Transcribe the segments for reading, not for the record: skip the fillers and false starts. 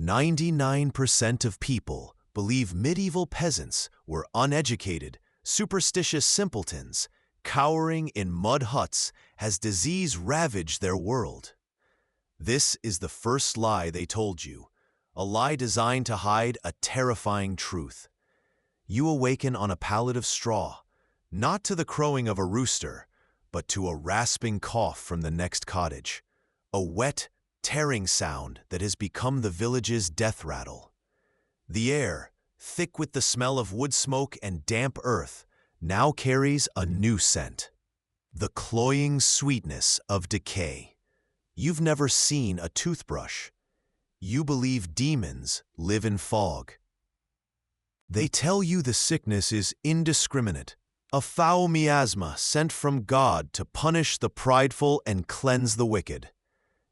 99% of people believe medieval peasants were uneducated, superstitious simpletons, cowering in mud huts as disease ravaged their world. This is the first lie they told you, a lie designed to hide a terrifying truth. You awaken on a pallet of straw, not to the crowing of a rooster, but to a rasping cough from the next cottage, a wet, tearing sound that has become the village's death rattle. The air, thick with the smell of wood smoke and damp earth, now carries a new scent. The cloying sweetness of decay. You've never seen a toothbrush. You believe demons live in fog. They tell you the sickness is indiscriminate, a foul miasma sent from God to punish the prideful and cleanse the wicked.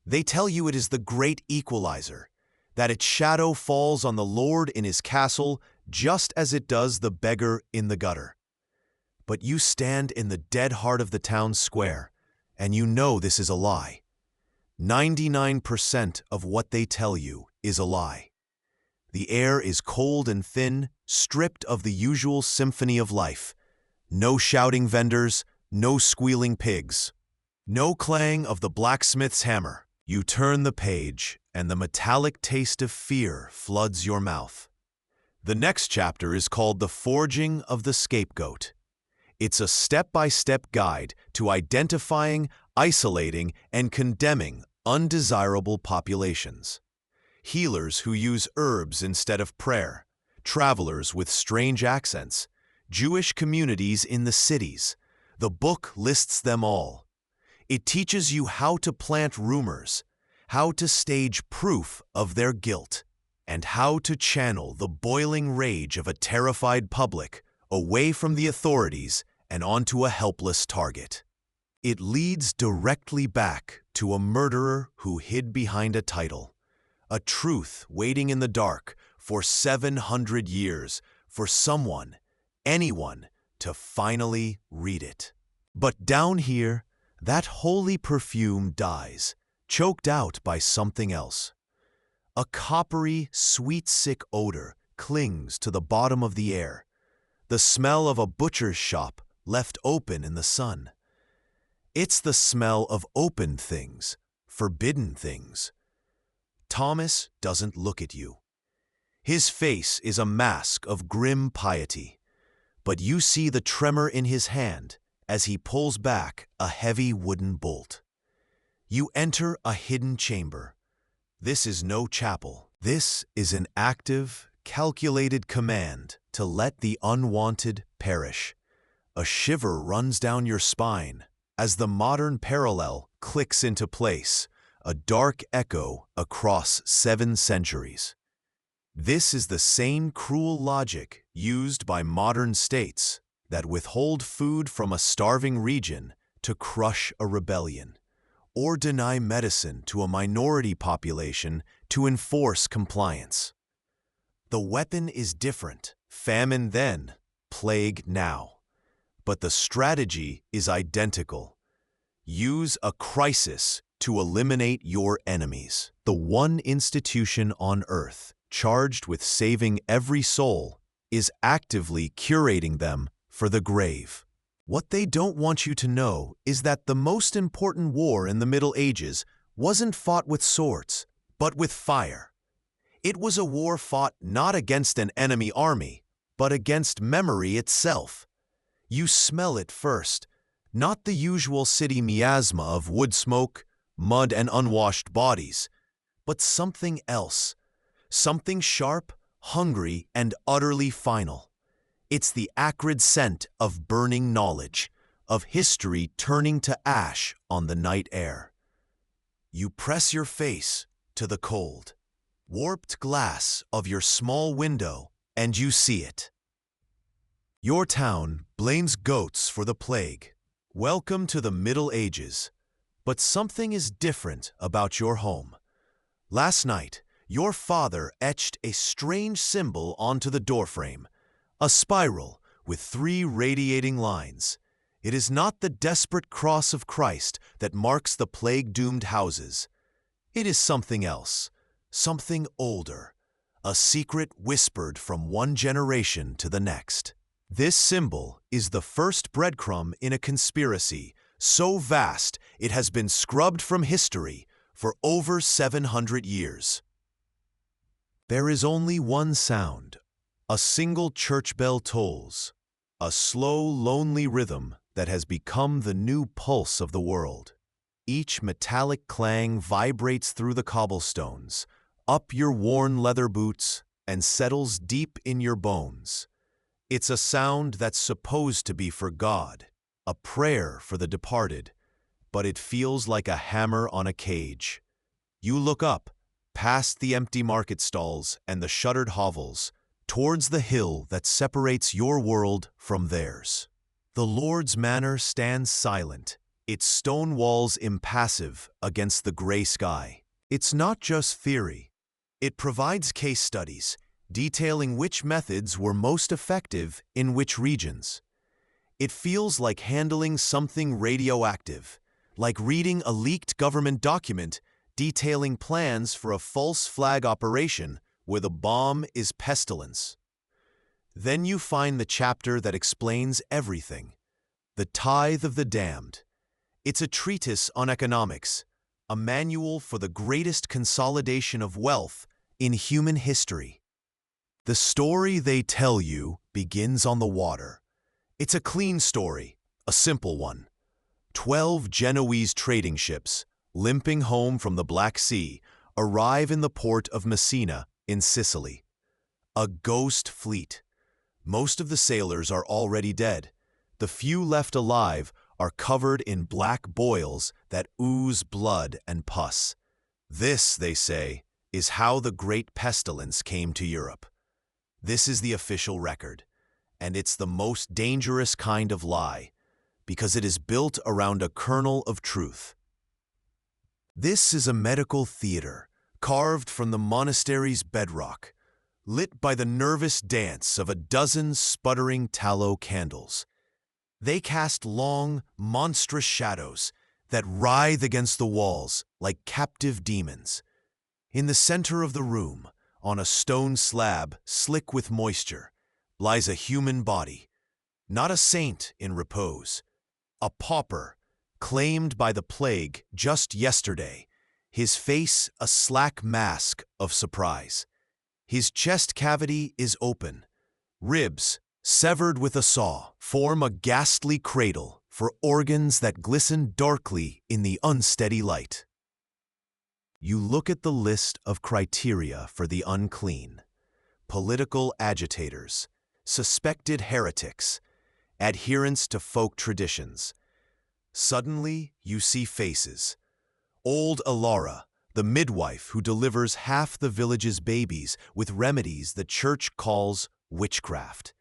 They tell you it is the great equalizer, that its shadow falls on the lord in his castle just as it does the beggar in the gutter. But you stand in the dead heart of the town square, and you know this is a lie. 99% of what they tell you is a lie. The air is cold and thin, stripped of the usual symphony of life. No shouting vendors, no squealing pigs, no clang of the blacksmith's hammer. You turn the page, and the metallic taste of fear floods your mouth. The next chapter is called The Forging of the Scapegoat. It's a step-by-step guide to identifying, isolating, and condemning undesirable populations. Healers who use herbs instead of prayer, travelers with strange accents, Jewish communities in the cities. The book lists them all. It teaches you how to plant rumors, how to stage proof of their guilt, and how to channel the boiling rage of a terrified public away from the authorities and onto a helpless target. It leads directly back to a murderer who hid behind a title, a truth waiting in the dark for 700 years for someone, anyone, to finally read it. But down here, that holy perfume dies, choked out by something else. A coppery, sweet-sick odor clings to the bottom of the air, the smell of a butcher's shop left open in the sun. It's the smell of open things, forbidden things. Thomas doesn't look at you. His face is a mask of grim piety, but you see the tremor in his hand as he pulls back a heavy wooden bolt. You enter a hidden chamber. This is no chapel. This is an active, calculated command to let the unwanted perish. A shiver runs down your spine as the modern parallel clicks into place, a dark echo across 7 centuries. This is the same cruel logic used by modern states that withhold food from a starving region to crush a rebellion, or deny medicine to a minority population to enforce compliance. The weapon is different, famine then, plague now. But the strategy is identical. Use a crisis to eliminate your enemies. The one institution on earth charged with saving every soul is actively curating them for the grave. What they don't want you to know is that the most important war in the Middle Ages wasn't fought with swords, but with fire. It was a war fought not against an enemy army, but against memory itself. You smell it first, not the usual city miasma of wood smoke, mud, and unwashed bodies, but something else, something sharp, hungry, and utterly final. It's the acrid scent of burning knowledge, of history turning to ash on the night air. You press your face to the cold, warped glass of your small window, and you see it. Your town blames goats for the plague. Welcome to the Middle Ages. But something is different about your home. Last night, your father etched a strange symbol onto the doorframe, a spiral with 3 radiating lines. It is not the desperate cross of Christ that marks the plague-doomed houses. It is something else, something older, a secret whispered from one generation to the next. This symbol is the first breadcrumb in a conspiracy so vast it has been scrubbed from history for over 700 years. There is only one sound. A single church bell tolls, a slow, lonely rhythm that has become the new pulse of the world. Each metallic clang vibrates through the cobblestones, up your worn leather boots, and settles deep in your bones. It's a sound that's supposed to be for God, a prayer for the departed, but it feels like a hammer on a cage. You look up, past the empty market stalls and the shuttered hovels, towards the hill that separates your world from theirs. The Lord's manor stands silent, its stone walls impassive against the gray sky. It's not just theory. It provides case studies, detailing which methods were most effective in which regions. It feels like handling something radioactive, like reading a leaked government document detailing plans for a false flag operation where the bomb is pestilence. Then you find the chapter that explains everything, the Tithe of the Damned. It's a treatise on economics, a manual for the greatest consolidation of wealth in human history. The story they tell you begins on the water. It's a clean story, a simple one. 12 Genoese trading ships, limping home from the Black Sea, arrive in the port of Messina in Sicily. A ghost fleet. Most of the sailors are already dead. The few left alive are covered in black boils that ooze blood and pus. This, they say, is how the great pestilence came to Europe. This is the official record, and it's the most dangerous kind of lie, because it is built around a kernel of truth. This is a medical theater, carved from the monastery's bedrock, lit by the nervous dance of a dozen sputtering tallow candles. They cast long, monstrous shadows that writhe against the walls like captive demons. In the center of the room, on a stone slab slick with moisture, lies a human body, not a saint in repose, a pauper, claimed by the plague just yesterday, his face a slack mask of surprise. His chest cavity is open. Ribs, severed with a saw, form a ghastly cradle for organs that glisten darkly in the unsteady light. You look at the list of criteria for the unclean: political agitators, suspected heretics, adherents to folk traditions. Suddenly, you see faces. Old Alara, the midwife who delivers half the village's babies with remedies the church calls witchcraft.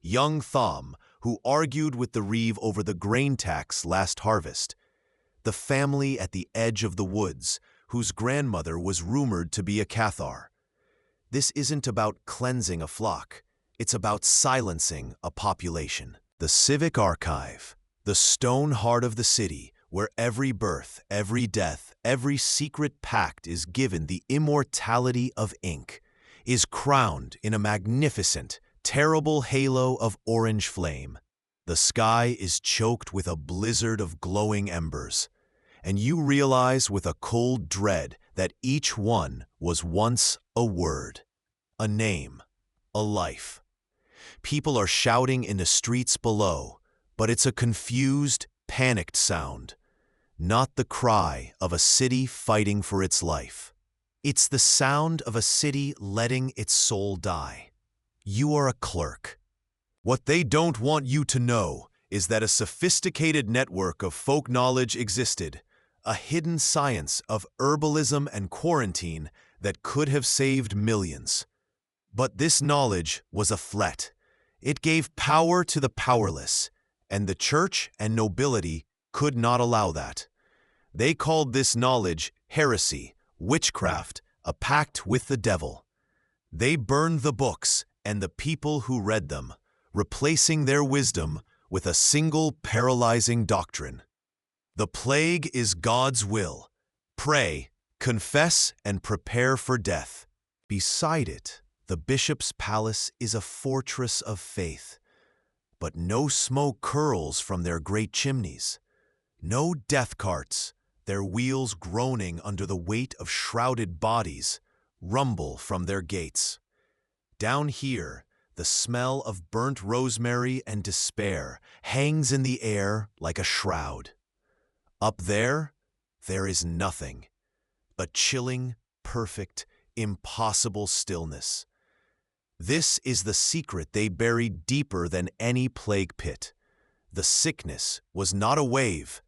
Young Thom, who argued with the reeve over the grain tax last harvest. The family at the edge of the woods, whose grandmother was rumored to be a Cathar. This isn't about cleansing a flock. It's about silencing a population. The civic archive, the stone heart of the city, where every birth, every death, every secret pact is given the immortality of ink, is crowned in a magnificent, terrible halo of orange flame. The sky is choked with a blizzard of glowing embers, and you realize with a cold dread that each one was once a word, a name, a life. People are shouting in the streets below, but it's a confused, panicked sound, not the cry of a city fighting for its life. It's the sound of a city letting its soul die. You are a clerk. What they don't want you to know is that a sophisticated network of folk knowledge existed, a hidden science of herbalism and quarantine that could have saved millions. But this knowledge was a threat. It gave power to the powerless, and the church and nobility could not allow that. They called this knowledge heresy, witchcraft, a pact with the devil. They burned the books and the people who read them, replacing their wisdom with a single paralyzing doctrine. The plague is God's will. Pray, Confess and prepare for death. Beside it, the bishop's palace is a fortress of faith. But no smoke curls from their great chimneys. No death carts, their wheels groaning under the weight of shrouded bodies, rumble from their gates. Down here, the smell of burnt rosemary and despair hangs in the air like a shroud. Up there is nothing. A chilling, perfect, impossible stillness. This is the secret they buried deeper than any plague pit. The sickness was not a wave.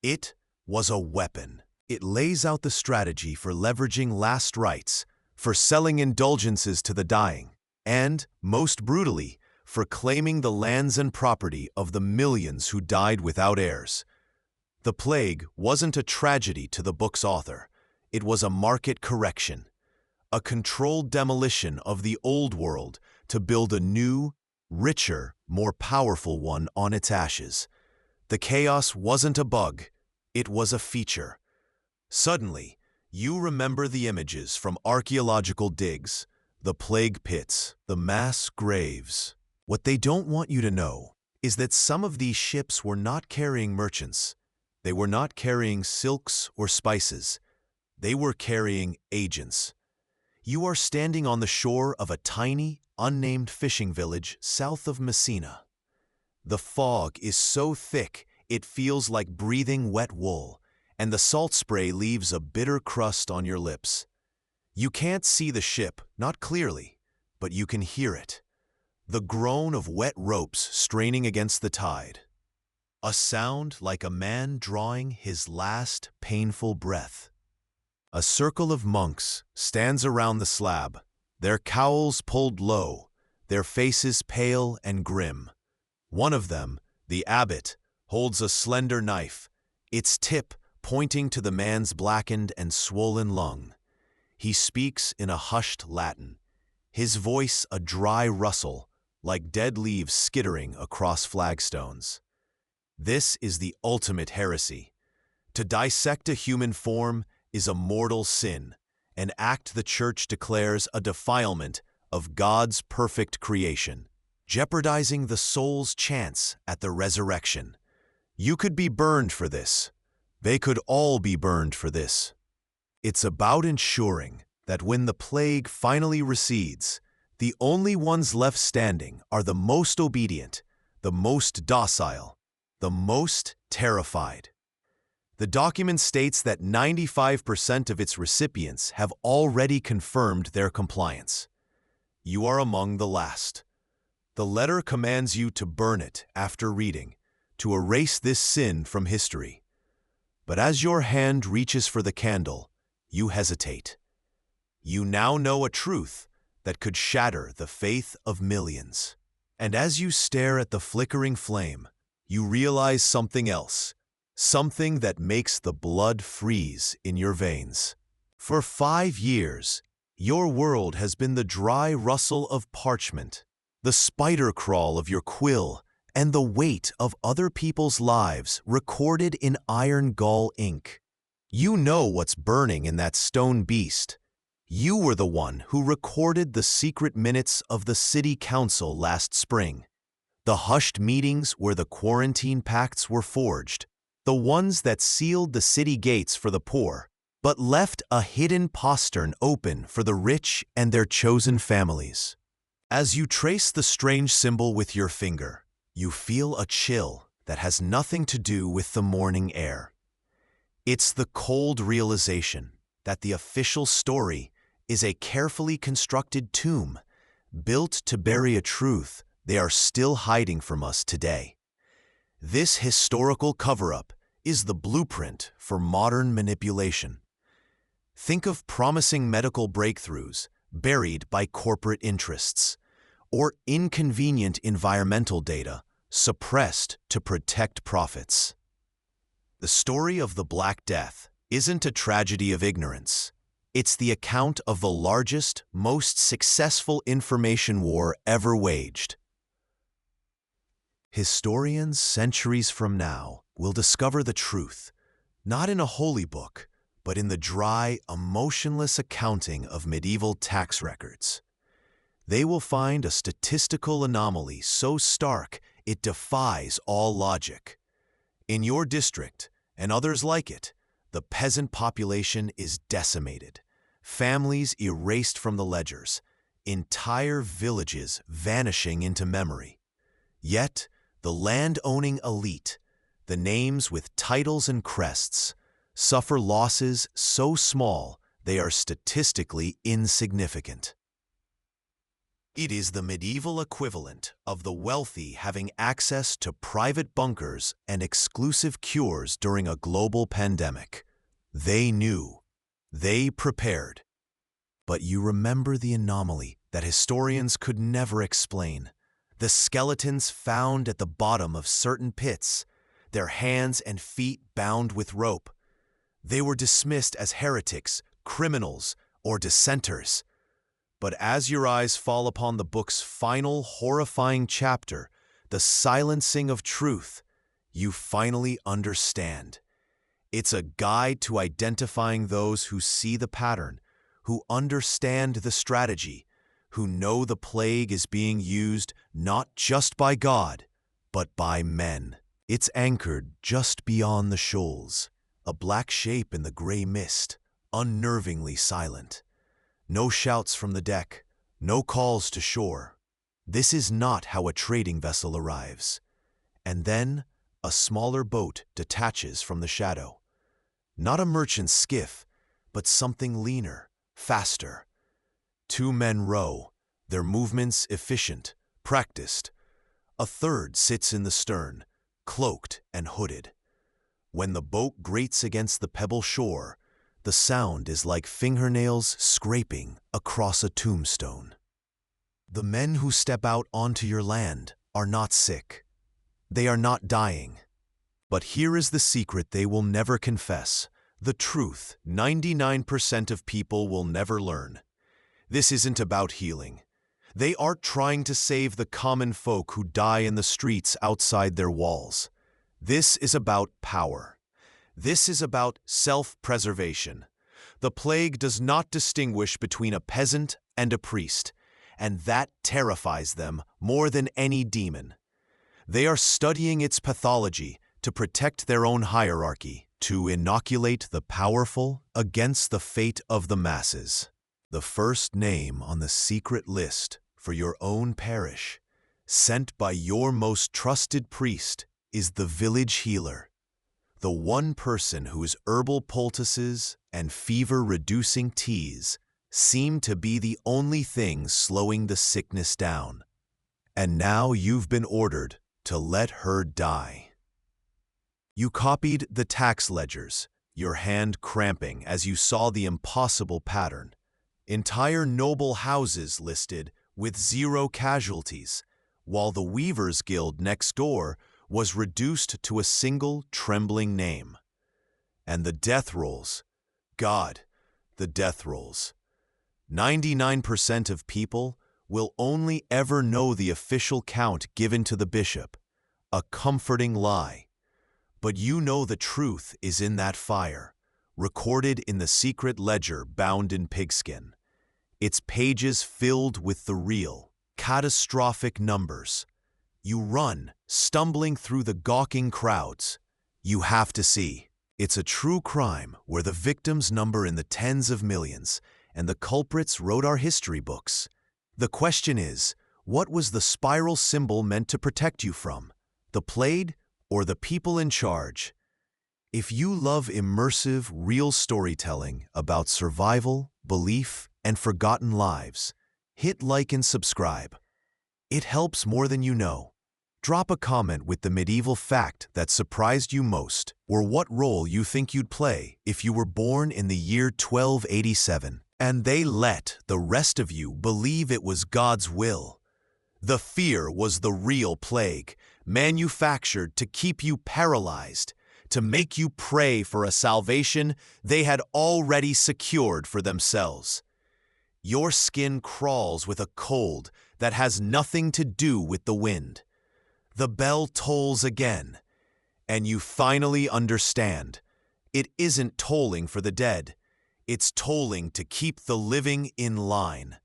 It was a weapon. It lays out the strategy for leveraging last rites, for selling indulgences to the dying, and, most brutally, for claiming the lands and property of the millions who died without heirs. The plague wasn't a tragedy to the book's author. It was a market correction, a controlled demolition of the old world to build a new, richer, more powerful one on its ashes. The chaos wasn't a bug, it was a feature. Suddenly, you remember the images from archaeological digs, the plague pits, the mass graves. What they don't want you to know is that some of these ships were not carrying merchants. They were not carrying silks or spices. They were carrying agents. You are standing on the shore of a tiny, unnamed fishing village south of Messina. The fog is so thick it feels like breathing wet wool, and the salt spray leaves a bitter crust on your lips. You can't see the ship, not clearly, but you can hear it. The groan of wet ropes straining against the tide. A sound like a man drawing his last painful breath. A circle of monks stands around the slab, their cowls pulled low, their faces pale and grim. One of them, the abbot, holds a slender knife, its tip pointing to the man's blackened and swollen lung. He speaks in a hushed Latin, his voice a dry rustle, like dead leaves skittering across flagstones. This is the ultimate heresy. To dissect a human form is a mortal sin, an act the Church declares a defilement of God's perfect creation, jeopardizing the soul's chance at the resurrection. You could be burned for this. They could all be burned for this. It's about ensuring that when the plague finally recedes, the only ones left standing are the most obedient, the most docile, the most terrified. The document states that 95% of its recipients have already confirmed their compliance. You are among the last. The letter commands you to burn it after reading, to erase this sin from history. But as your hand reaches for the candle, you hesitate. You now know a truth that could shatter the faith of millions. And as you stare at the flickering flame, you realize something else. Something that makes the blood freeze in your veins. For 5 years, your world has been the dry rustle of parchment, the spider crawl of your quill, and the weight of other people's lives recorded in iron gall ink. You know what's burning in that stone beast. You were the one who recorded the secret minutes of the city council last spring, the hushed meetings where the quarantine pacts were forged, the ones that sealed the city gates for the poor, but left a hidden postern open for the rich and their chosen families. As you trace the strange symbol with your finger, you feel a chill that has nothing to do with the morning air. It's the cold realization that the official story is a carefully constructed tomb, built to bury a truth they are still hiding from us today. This historical cover-up is the blueprint for modern manipulation. Think of promising medical breakthroughs buried by corporate interests, or inconvenient environmental data suppressed to protect profits. The story of the Black Death isn't a tragedy of ignorance. It's the account of the largest, most successful information war ever waged. Historians centuries from now will discover the truth, not in a holy book, but in the dry, emotionless accounting of medieval tax records. They will find a statistical anomaly so stark it defies all logic. In your district, and others like it, the peasant population is decimated, families erased from the ledgers, entire villages vanishing into memory. Yet, the land-owning elite, the names with titles and crests, suffer losses so small they are statistically insignificant. It is the medieval equivalent of the wealthy having access to private bunkers and exclusive cures during a global pandemic. They knew. They prepared. But you remember the anomaly that historians could never explain. The skeletons found at the bottom of certain pits, their hands and feet bound with rope. They were dismissed as heretics, criminals, or dissenters. But as your eyes fall upon the book's final horrifying chapter, the silencing of truth, you finally understand. It's a guide to identifying those who see the pattern, who understand the strategy, who know the plague is being used not just by God, but by men. It's anchored just beyond the shoals, a black shape in the gray mist, unnervingly silent. No shouts from the deck, no calls to shore. This is not how a trading vessel arrives. And then, a smaller boat detaches from the shadow. Not a merchant skiff, but something leaner, faster. 2 men row, their movements efficient, practiced. A third sits in the stern, cloaked and hooded. When the boat grates against the pebble shore, the sound is like fingernails scraping across a tombstone. The men who step out onto your land are not sick. They are not dying. But here is the secret they will never confess, the truth 99% of people will never learn. This isn't about healing. They aren't trying to save the common folk who die in the streets outside their walls. This is about power. This is about self-preservation. The plague does not distinguish between a peasant and a priest, and that terrifies them more than any demon. They are studying its pathology to protect their own hierarchy, to inoculate the powerful against the fate of the masses. The first name on the secret list for your own parish, sent by your most trusted priest, is the village healer. The one person whose herbal poultices and fever-reducing teas seem to be the only thing slowing the sickness down. And now you've been ordered to let her die. You copied the tax ledgers, your hand cramping as you saw the impossible pattern. Entire noble houses listed with 0 casualties, while the Weavers' Guild next door was reduced to a single trembling name. And the death rolls. God, the death rolls. 99% of people will only ever know the official count given to the bishop, a comforting lie. But you know the truth is in that fire, recorded in the secret ledger bound in pigskin. Its pages filled with the real, catastrophic numbers. You run, stumbling through the gawking crowds. You have to see. It's a true crime where the victims number in the tens of millions, and the culprits wrote our history books. The question is, what was the spiral symbol meant to protect you from? The plague or the people in charge? If you love immersive, real storytelling about survival, belief, and forgotten lives, hit like and subscribe. It helps more than you know. Drop a comment with the medieval fact that surprised you most, or what role you think you'd play if you were born in the year 1287, and they let the rest of you believe it was God's will. The fear was the real plague, manufactured to keep you paralyzed, to make you pray for a salvation they had already secured for themselves. Your skin crawls with a cold that has nothing to do with the wind. The bell tolls again, and you finally understand. It isn't tolling for the dead. It's tolling to keep the living in line.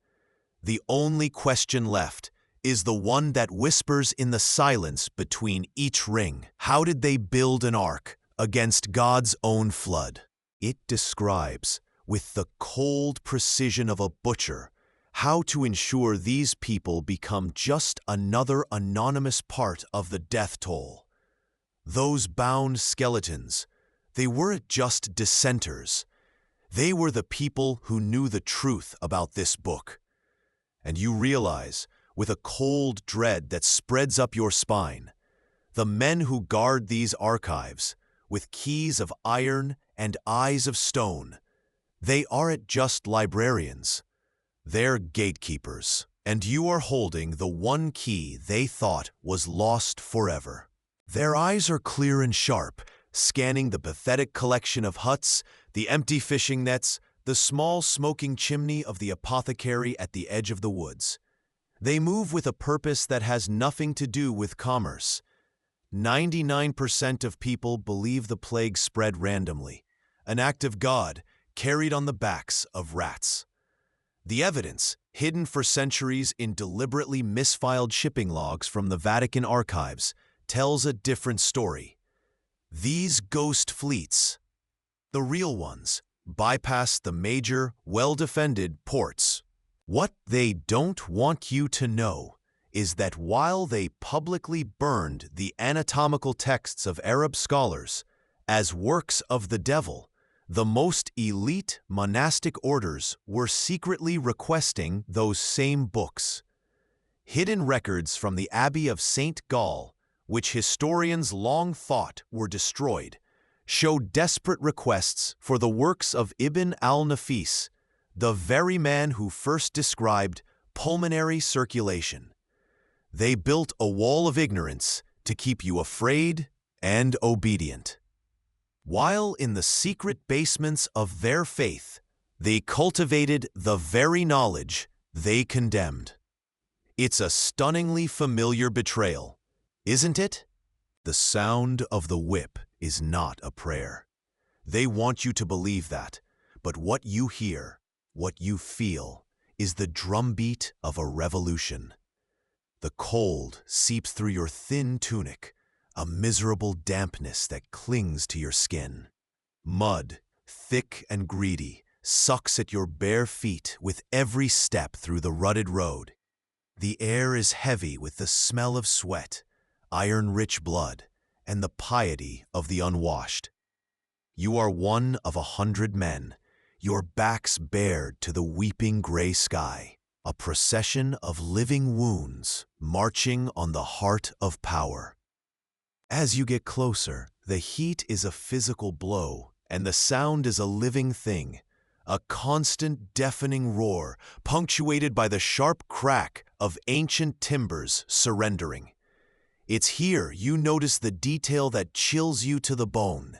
The only question left is the one that whispers in the silence between each ring. How did they build an ark against God's own flood? It describes, with the cold precision of a butcher, how to ensure these people become just another anonymous part of the death toll. Those bound skeletons, they weren't just dissenters. They were the people who knew the truth about this book. And you realize, with a cold dread that spreads up your spine, the men who guard these archives, with keys of iron and eyes of stone, they aren't just librarians. They're gatekeepers, and you are holding the one key they thought was lost forever. Their eyes are clear and sharp, scanning the pathetic collection of huts, the empty fishing nets, the small smoking chimney of the apothecary at the edge of the woods. They move with a purpose that has nothing to do with commerce. 99% of people believe the plague spread randomly, an act of God carried on the backs of rats. The evidence, hidden for centuries in deliberately misfiled shipping logs from the Vatican archives, tells a different story. These ghost fleets, the real ones, bypass the major, well-defended ports. What they don't want you to know is that while they publicly burned the anatomical texts of Arab scholars as works of the devil, the most elite monastic orders were secretly requesting those same books. Hidden records from the Abbey of St. Gall, which historians long thought were destroyed, show desperate requests for the works of Ibn al-Nafis, the very man who first described pulmonary circulation. They built a wall of ignorance to keep you afraid and obedient. While in the secret basements of their faith, they cultivated the very knowledge they condemned. It's a stunningly familiar betrayal, isn't it? The sound of the whip is not a prayer. They want you to believe that, but what you hear, what you feel, is the drumbeat of a revolution. The cold seeps through your thin tunic, a miserable dampness that clings to your skin. Mud, thick and greedy, sucks at your bare feet with every step through the rutted road. The air is heavy with the smell of sweat, iron-rich blood, and the piety of the unwashed. You are one of 100 men, your backs bared to the weeping gray sky, a procession of living wounds marching on the heart of power. As you get closer, the heat is a physical blow, and the sound is a living thing, a constant deafening roar punctuated by the sharp crack of ancient timbers surrendering. It's here you notice the detail that chills you to the bone.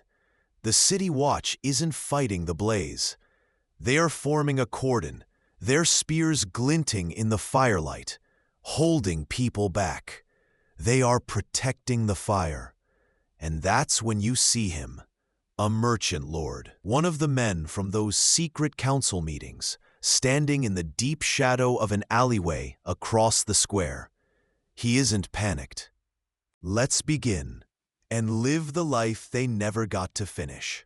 The city watch isn't fighting the blaze. They are forming a cordon, their spears glinting in the firelight, holding people back. They are protecting the fire. And that's when you see him, a merchant lord, one of the men from those secret council meetings, standing in the deep shadow of an alleyway across the square. He isn't panicked. Let's begin and live the life they never got to finish.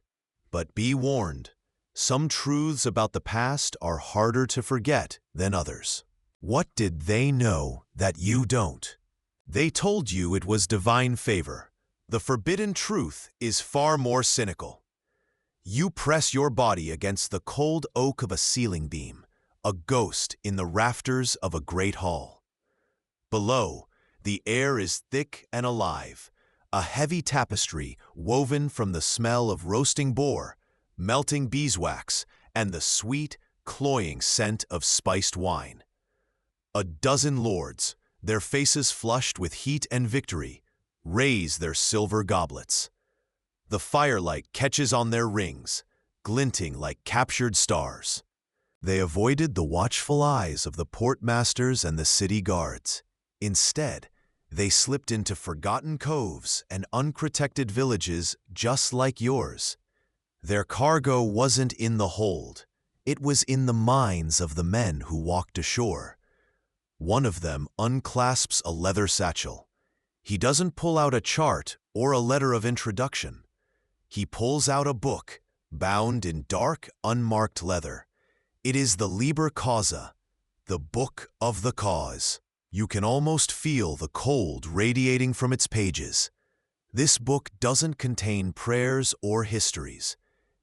But be warned, some truths about the past are harder to forget than others. What did they know that you don't? They told you it was divine favor. The forbidden truth is far more cynical. You press your body against the cold oak of a ceiling beam, a ghost in the rafters of a great hall. Below, the air is thick and alive, a heavy tapestry woven from the smell of roasting boar, melting beeswax, and the sweet, cloying scent of spiced wine. A dozen lords, their faces flushed with heat and victory, raise their silver goblets. The firelight catches on their rings, glinting like captured stars. They avoided the watchful eyes of the portmasters and the city guards. Instead, they slipped into forgotten coves and unprotected villages just like yours. Their cargo wasn't in the hold. It was in the minds of the men who walked ashore. One of them unclasps a leather satchel. He doesn't pull out a chart or a letter of introduction. He pulls out a book, bound in dark, unmarked leather. It is the Liber Causa, the Book of the Cause. You can almost feel the cold radiating from its pages. This book doesn't contain prayers or histories.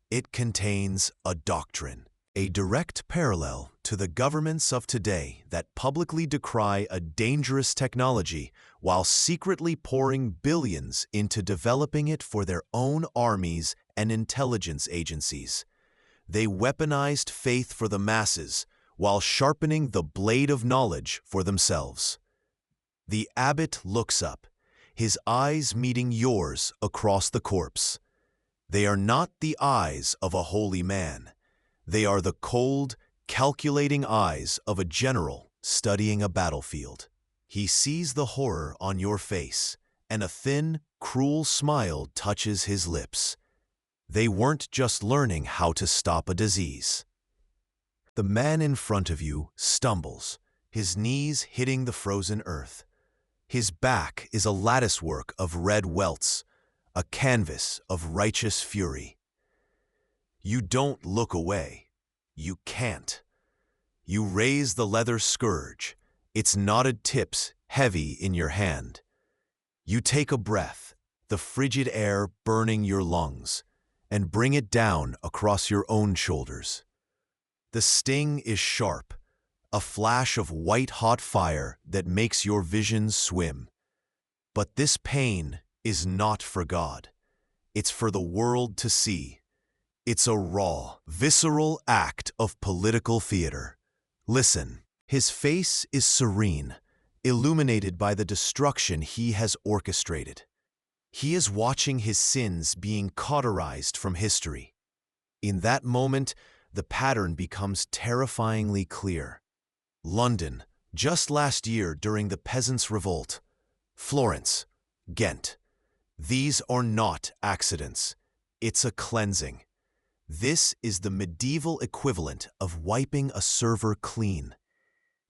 It contains a doctrine, a direct parallel to the governments of today that publicly decry a dangerous technology while secretly pouring billions into developing it for their own armies and intelligence agencies. They weaponized faith for the masses while sharpening the blade of knowledge for themselves. The abbot looks up, his eyes meeting yours across the corpse. They are not the eyes of a holy man. They are the cold, calculating eyes of a general studying a battlefield. He sees the horror on your face, and a thin, cruel smile touches his lips. They weren't just learning how to stop a disease. The man in front of you stumbles, his knees hitting the frozen earth. His back is a latticework of red welts, a canvas of righteous fury. You don't look away. You can't. You raise the leather scourge, its knotted tips heavy in your hand. You take a breath, the frigid air burning your lungs, and bring it down across your own shoulders. The sting is sharp, a flash of white-hot fire that makes your vision swim. But this pain is not for God. It's for the world to see. It's a raw, visceral act of political theater. Listen, his face is serene, illuminated by the destruction he has orchestrated. He is watching his sins being cauterized from history. In that moment, the pattern becomes terrifyingly clear. London, just last year during the Peasants' Revolt. Florence, Ghent. These are not accidents. It's a cleansing. This is the medieval equivalent of wiping a server clean.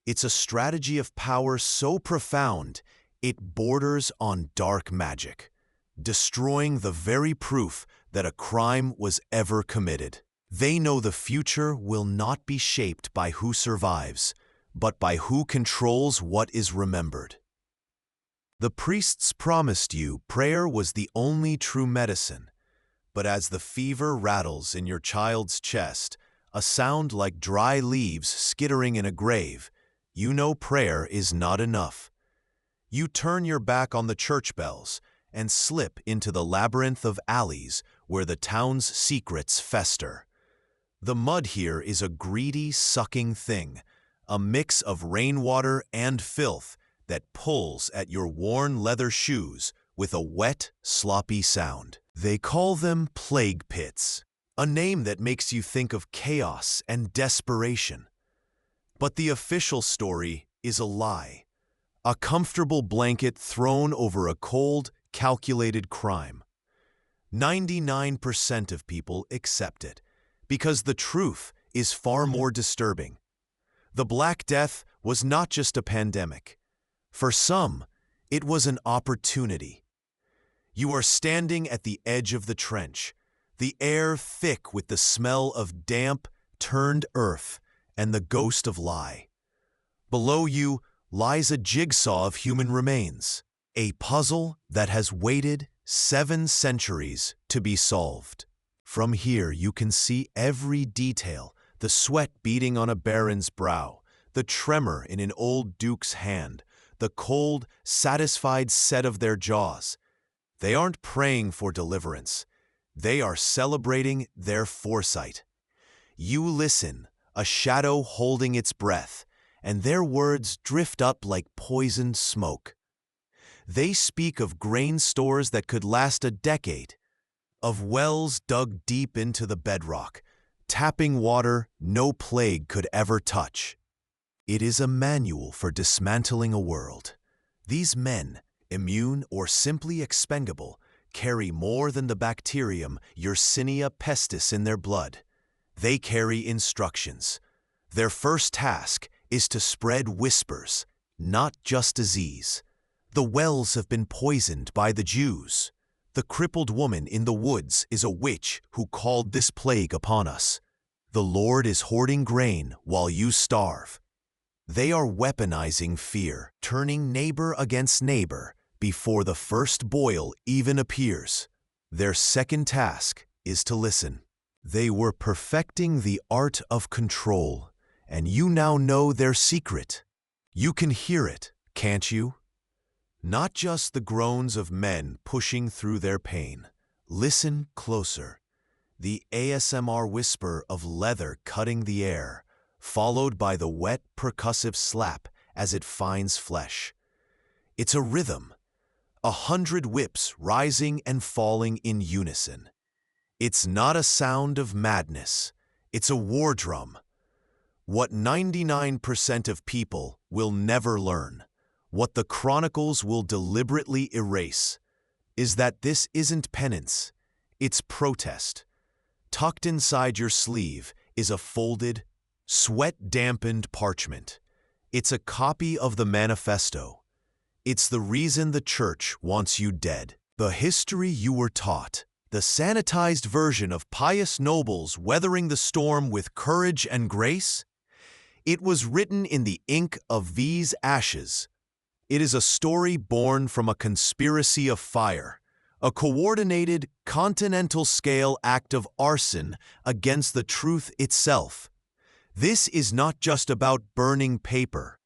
It's a strategy of power so profound, it borders on dark magic, destroying the very proof that a crime was ever committed. They know the future will not be shaped by who survives, but by who controls what is remembered. The priests promised you prayer was the only true medicine, but as the fever rattles in your child's chest, a sound like dry leaves skittering in a grave, you know prayer is not enough. You turn your back on the church bells and slip into the labyrinth of alleys where the town's secrets fester. The mud here is a greedy, sucking thing, a mix of rainwater and filth that pulls at your worn leather shoes with a wet, sloppy sound. They call them plague pits, a name that makes you think of chaos and desperation. But the official story is a lie, a comfortable blanket thrown over a cold, calculated crime. 99% of people accept it, because the truth is far more disturbing. The Black Death was not just a pandemic. For some, it was an opportunity. You are standing at the edge of the trench, the air thick with the smell of damp, turned earth and the ghost of lie. Below you lies a jigsaw of human remains, a puzzle that has waited 7 centuries to be solved. From here you can see every detail, the sweat beading on a baron's brow, the tremor in an old duke's hand, the cold, satisfied set of their jaws. They aren't praying for deliverance. They are celebrating their foresight. You listen, a shadow holding its breath, and their words drift up like poisoned smoke. They speak of grain stores that could last a decade, of wells dug deep into the bedrock, tapping water no plague could ever touch. It is a manual for dismantling a world. These men, immune or simply expendable, carry more than the bacterium Yersinia pestis in their blood. They carry instructions. Their first task is to spread whispers, not just disease. The wells have been poisoned by the Jews. The crippled woman in the woods is a witch who called this plague upon us. The Lord is hoarding grain while you starve. They are weaponizing fear, turning neighbor against neighbor before the first boil even appears. Their second task is to listen. They were perfecting the art of control, and you now know their secret. You can hear it, can't you? Not just the groans of men pushing through their pain. Listen closer. The ASMR whisper of leather cutting the air, followed by the wet, percussive slap as it finds flesh. It's a rhythm, 100 whips rising and falling in unison. It's not a sound of madness, it's a war drum. What 99% of people will never learn, what the chronicles will deliberately erase, is that this isn't penance, it's protest. Tucked inside your sleeve is a folded, sweat-dampened parchment. It's a copy of the manifesto. It's the reason the church wants you dead. The history you were taught, the sanitized version of pious nobles weathering the storm with courage and grace, it was written in the ink of these ashes. It is a story born from a conspiracy of fire, a coordinated, continental-scale act of arson against the truth itself. This is not just about burning paper.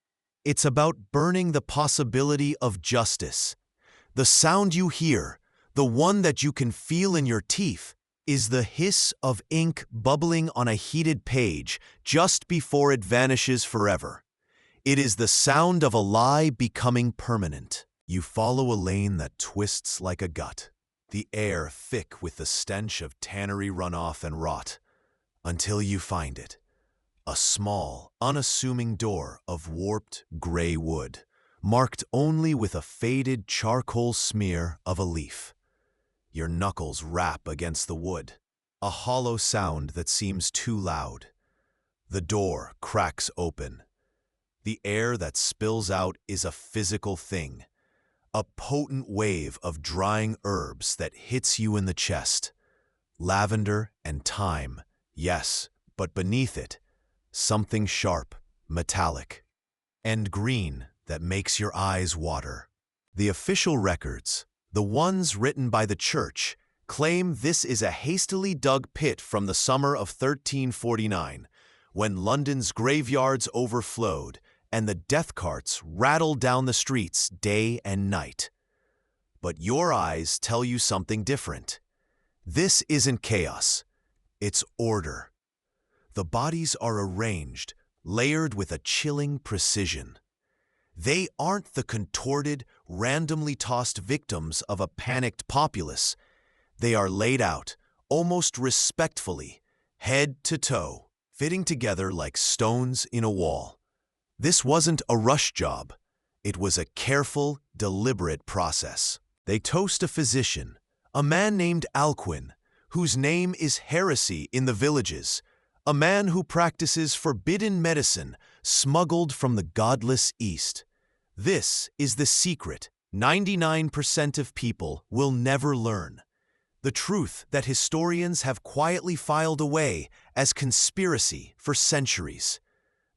It's about burning the possibility of justice. The sound you hear, the one that you can feel in your teeth, is the hiss of ink bubbling on a heated page just before it vanishes forever. It is the sound of a lie becoming permanent. You follow a lane that twists like a gut, the air thick with the stench of tannery runoff and rot, until you find it. A small, unassuming door of warped gray wood, marked only with a faded charcoal smear of a leaf. Your knuckles rap against the wood, a hollow sound that seems too loud. The door cracks open. The air that spills out is a physical thing, a potent wave of drying herbs that hits you in the chest. Lavender and thyme, yes, but beneath it, something sharp, metallic, and green that makes your eyes water. The official records, the ones written by the church, claim this is a hastily dug pit from the summer of 1349, when London's graveyards overflowed and the death carts rattled down the streets day and night. But your eyes tell you something different. This isn't chaos, it's order. The bodies are arranged, layered with a chilling precision. They aren't the contorted, randomly tossed victims of a panicked populace. They are laid out, almost respectfully, head to toe, fitting together like stones in a wall. This wasn't a rush job. It was a careful, deliberate process. They toast a physician, a man named Alcuin, whose name is heresy in the villages, a man who practices forbidden medicine smuggled from the godless East. This is the secret 99% of people will never learn. The truth that historians have quietly filed away as conspiracy for centuries.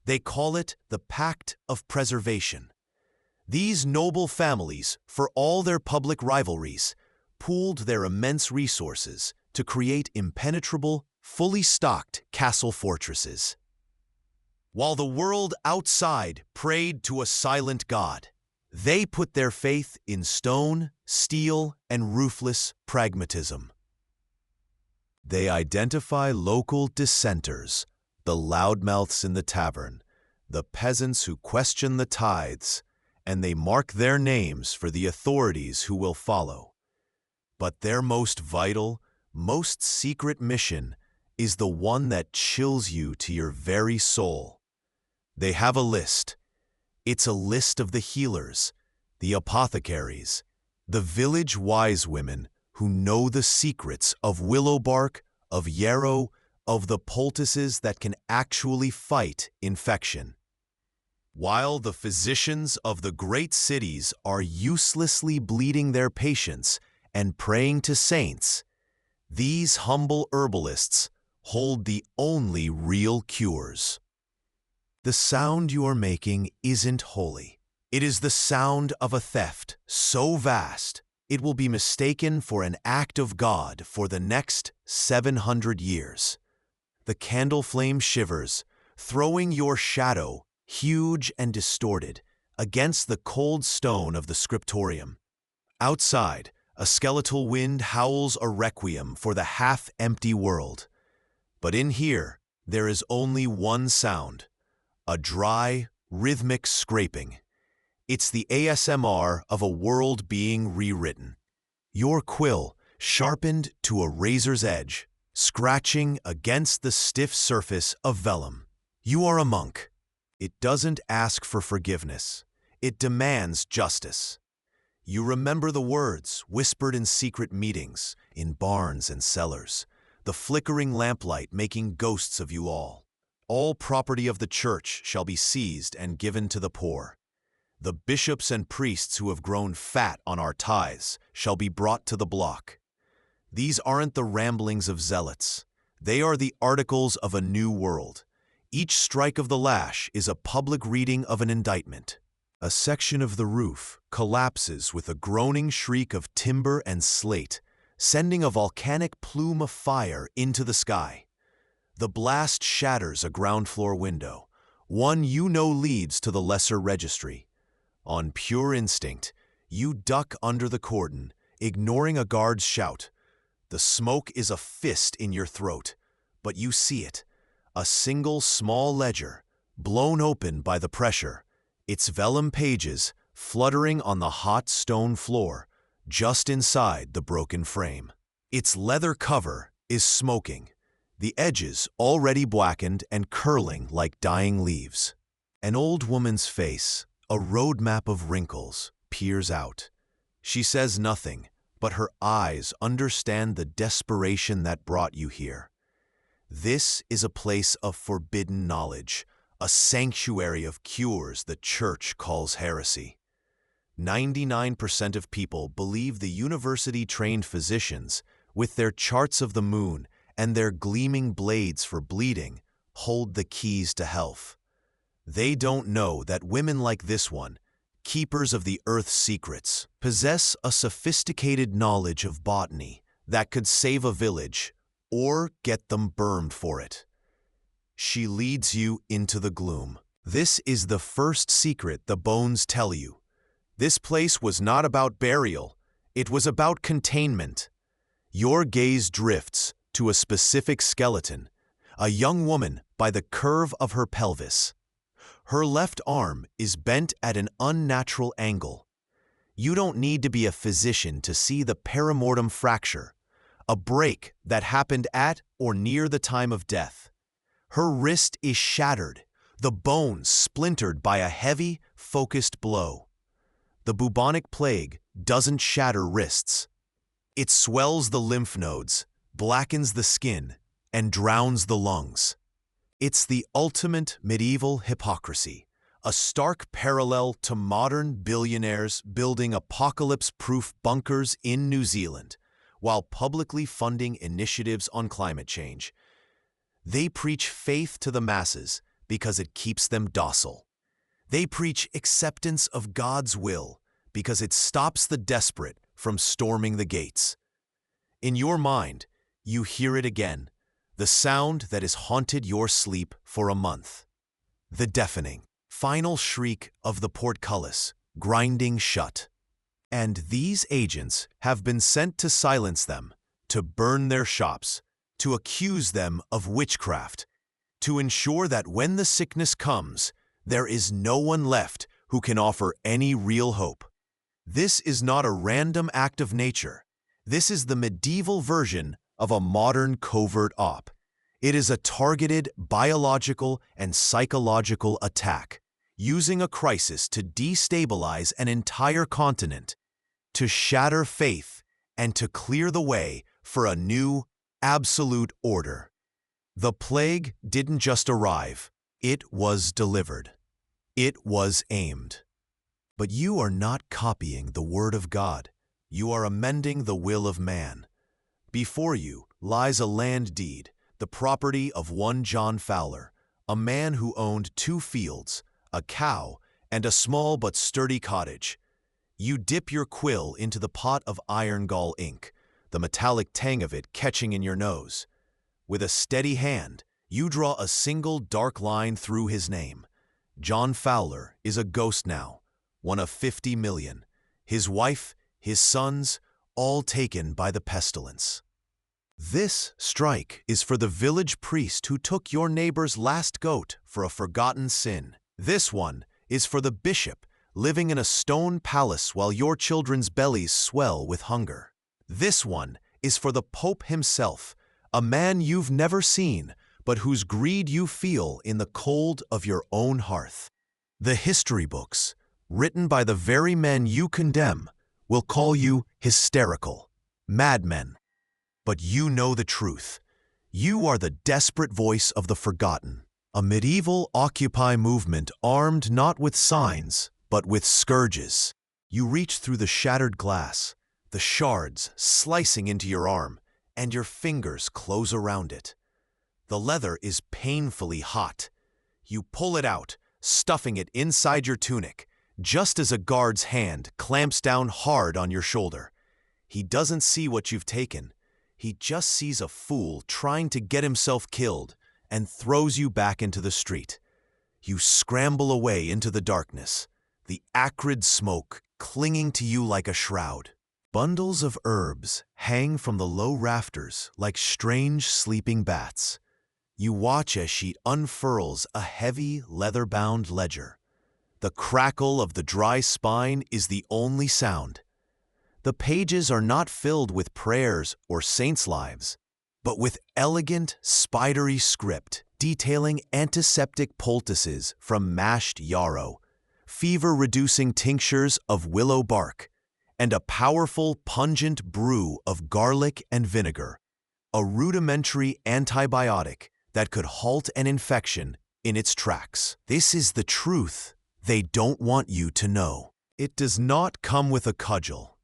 They call it the Pact of Preservation. These noble families, for all their public rivalries, pooled their immense resources to create impenetrable, fully stocked castle fortresses. While the world outside prayed to a silent God, they put their faith in stone, steel, and ruthless pragmatism. They identify local dissenters, the loudmouths in the tavern, the peasants who question the tithes, and they mark their names for the authorities who will follow. But their most vital, most secret mission is the one that chills you to your very soul. They have a list. It's a list of the healers, the apothecaries, the village wise women who know the secrets of willow bark, of yarrow, of the poultices that can actually fight infection. While the physicians of the great cities are uselessly bleeding their patients and praying to saints, these humble herbalists hold the only real cures. The sound you are making isn't holy. It is the sound of a theft so vast it will be mistaken for an act of God for the next 700 years. The candle flame shivers, throwing your shadow, huge and distorted, against the cold stone of the scriptorium. Outside, a skeletal wind howls a requiem for the half-empty world. But in here, there is only one sound, a dry, rhythmic scraping. It's the ASMR of a world being rewritten. Your quill, sharpened to a razor's edge, scratching against the stiff surface of vellum. You are a monk. It doesn't ask for forgiveness. It demands justice. You remember the words whispered in secret meetings, in barns and cellars, the flickering lamplight making ghosts of you all. All property of the church shall be seized and given to the poor. The bishops and priests who have grown fat on our tithes shall be brought to the block. These aren't the ramblings of zealots. They are the articles of a new world. Each strike of the lash is a public reading of an indictment. A section of the roof collapses with a groaning shriek of timber and slate, sending a volcanic plume of fire into the sky. The blast shatters a ground floor window, one you know leads to the lesser registry. On pure instinct, you duck under the cordon, ignoring a guard's shout. The smoke is a fist in your throat, but you see it. A single small ledger, blown open by the pressure, its vellum pages fluttering on the hot stone floor, just inside the broken frame. Its leather cover is smoking, the edges already blackened and curling like dying leaves. An old woman's face, a roadmap of wrinkles, peers out. She says nothing, but her eyes understand the desperation that brought you here. This is a place of forbidden knowledge, a sanctuary of cures the church calls heresy. 99% of people believe the university-trained physicians, with their charts of the moon and their gleaming blades for bleeding, hold the keys to health. They don't know that women like this one, keepers of the earth's secrets, possess a sophisticated knowledge of botany that could save a village or get them burned for it. She leads you into the gloom. This is the first secret the bones tell you. This place was not about burial, it was about containment. Your gaze drifts to a specific skeleton, a young woman by the curve of her pelvis. Her left arm is bent at an unnatural angle. You don't need to be a physician to see the perimortem fracture, a break that happened at or near the time of death. Her wrist is shattered, the bone splintered by a heavy, focused blow. The bubonic plague doesn't shatter wrists. It swells the lymph nodes, blackens the skin, and drowns the lungs. It's the ultimate medieval hypocrisy, a stark parallel to modern billionaires building apocalypse-proof bunkers in New Zealand, while publicly funding initiatives on climate change. They preach faith to the masses because it keeps them docile. They preach acceptance of God's will because it stops the desperate from storming the gates. In your mind, you hear it again, the sound that has haunted your sleep for a month. The deafening, final shriek of the portcullis, grinding shut. And these agents have been sent to silence them, to burn their shops, to accuse them of witchcraft, to ensure that when the sickness comes, there is no one left who can offer any real hope. This is not a random act of nature. This is the medieval version of a modern covert op. It is a targeted biological and psychological attack, using a crisis to destabilize an entire continent, to shatter faith and to clear the way for a new, absolute order. The plague didn't just arrive, it was delivered. It was aimed. But you are not copying the word of God. You are amending the will of man. Before you lies a land deed, the property of one John Fowler, a man who owned 2 fields, a cow, and a small but sturdy cottage. You dip your quill into the pot of iron gall ink, the metallic tang of it catching in your nose. With a steady hand, you draw a single dark line through his name. John Fowler is a ghost now, one of 50 million. His wife, his sons, all taken by the pestilence. This strike is for the village priest who took your neighbor's last goat for a forgotten sin. This one is for the bishop living in a stone palace while your children's bellies swell with hunger. This one is for the Pope himself, a man you've never seen, but whose greed you feel in the cold of your own hearth. The history books, written by the very men you condemn, will call you hysterical, madmen. But you know the truth. You are the desperate voice of the forgotten, a medieval Occupy movement armed not with signs, but with scourges. You reach through the shattered glass, the shards slicing into your arm, and your fingers close around it. The leather is painfully hot. You pull it out, stuffing it inside your tunic, just as a guard's hand clamps down hard on your shoulder. He doesn't see what you've taken. He just sees a fool trying to get himself killed and throws you back into the street. You scramble away into the darkness, the acrid smoke clinging to you like a shroud. Bundles of herbs hang from the low rafters like strange sleeping bats. You watch as she unfurls a heavy leather-bound ledger. The crackle of the dry spine is the only sound. The pages are not filled with prayers or saints' lives, but with elegant, spidery script detailing antiseptic poultices from mashed yarrow, fever-reducing tinctures of willow bark, and a powerful, pungent brew of garlic and vinegar, a rudimentary antibiotic that could halt an infection in its tracks. This is the truth they don't want you to know. It does not come with a cudgel.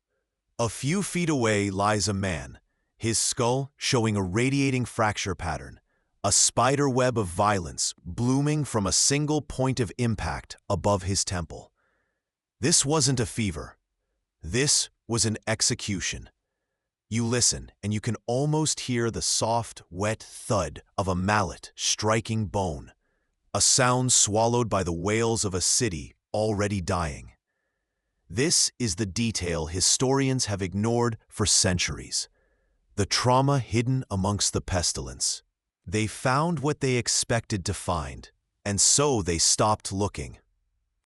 A few feet away lies a man, his skull showing a radiating fracture pattern, a spider web of violence blooming from a single point of impact above his temple. This wasn't a fever. This was an execution. You listen, and you can almost hear the soft, wet thud of a mallet striking bone, a sound swallowed by the wails of a city already dying. This is the detail historians have ignored for centuries, the trauma hidden amongst the pestilence. They found what they expected to find, and so they stopped looking.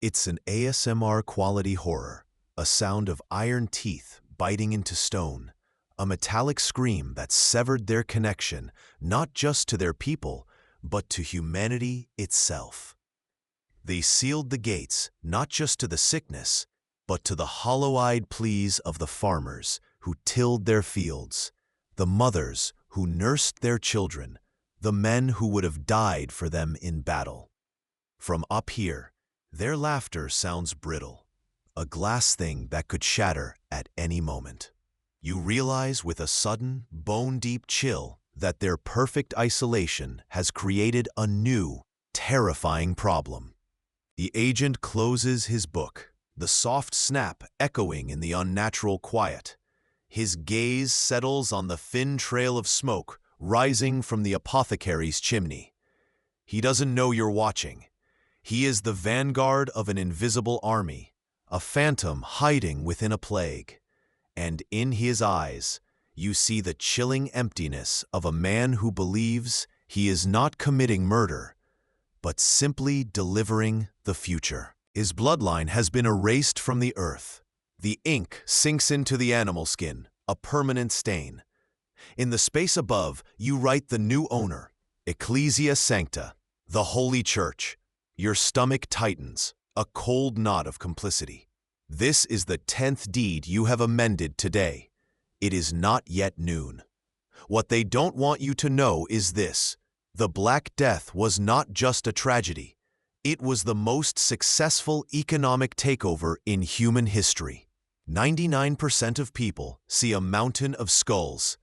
It's an ASMR-quality horror, a sound of iron teeth biting into stone, a metallic scream that severed their connection not just to their people, but to humanity itself. They sealed the gates not just to the sickness, but to the hollow-eyed pleas of the farmers who tilled their fields, the mothers who nursed their children, the men who would have died for them in battle. From up here, their laughter sounds brittle, a glass thing that could shatter at any moment. You realize with a sudden, bone-deep chill that their perfect isolation has created a new, terrifying problem. The agent closes his book, the soft snap echoing in the unnatural quiet. His gaze settles on the thin trail of smoke rising from the apothecary's chimney. He doesn't know you're watching. He is the vanguard of an invisible army, a phantom hiding within a plague. And in his eyes, you see the chilling emptiness of a man who believes he is not committing murder, but simply delivering the future. His bloodline has been erased from the earth. The ink sinks into the animal skin, a permanent stain. In the space above, you write the new owner, Ecclesia Sancta, the Holy Church. Your stomach tightens, a cold knot of complicity. This is the 10th deed you have amended today. It is not yet noon. What they don't want you to know is this: the Black Death was not just a tragedy. It was the most successful economic takeover in human history. 99% of people see a mountain of skulls.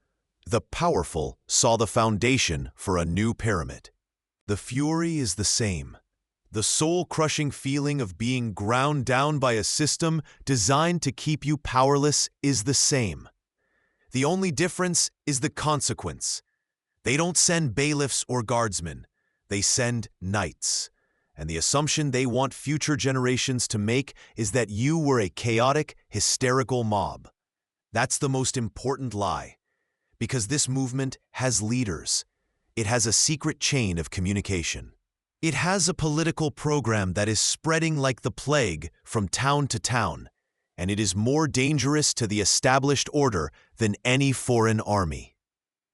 The powerful saw the foundation for a new pyramid. The fury is the same. The soul-crushing feeling of being ground down by a system designed to keep you powerless is the same. The only difference is the consequence. They don't send bailiffs or guardsmen. They send knights. And the assumption they want future generations to make is that you were a chaotic, hysterical mob. That's the most important lie. Because this movement has leaders. It has a secret chain of communication. It has a political program that is spreading like the plague from town to town, and it is more dangerous to the established order than any foreign army.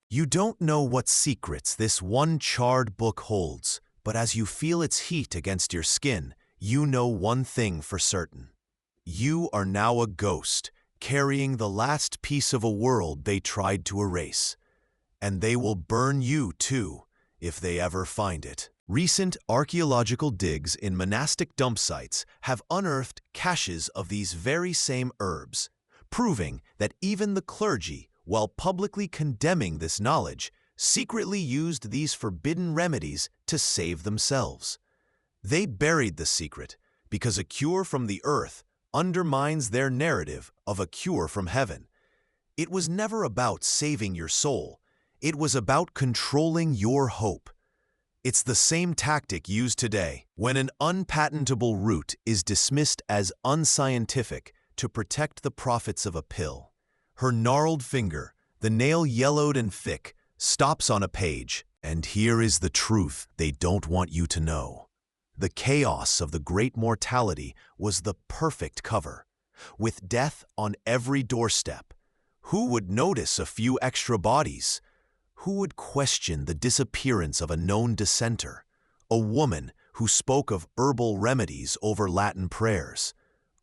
You don't know what secrets this one charred book holds, but as you feel its heat against your skin, you know one thing for certain. You are now a ghost, carrying the last piece of a world they tried to erase. And they will burn you too, if they ever find it. Recent archaeological digs in monastic dump sites have unearthed caches of these very same herbs, proving that even the clergy, while publicly condemning this knowledge, secretly used these forbidden remedies to save themselves. They buried the secret because a cure from the earth undermines their narrative of a cure from heaven. It was never about saving your soul. It was about controlling your hope. It's the same tactic used today when an unpatentable root is dismissed as unscientific to protect the profits of a pill. Her gnarled finger, the nail yellowed and thick, stops on a page, and here is the truth they don't want you to know. The chaos of the great mortality was the perfect cover. With death on every doorstep, who would notice a few extra bodies? Who would question the disappearance of a known dissenter, a woman who spoke of herbal remedies over Latin prayers,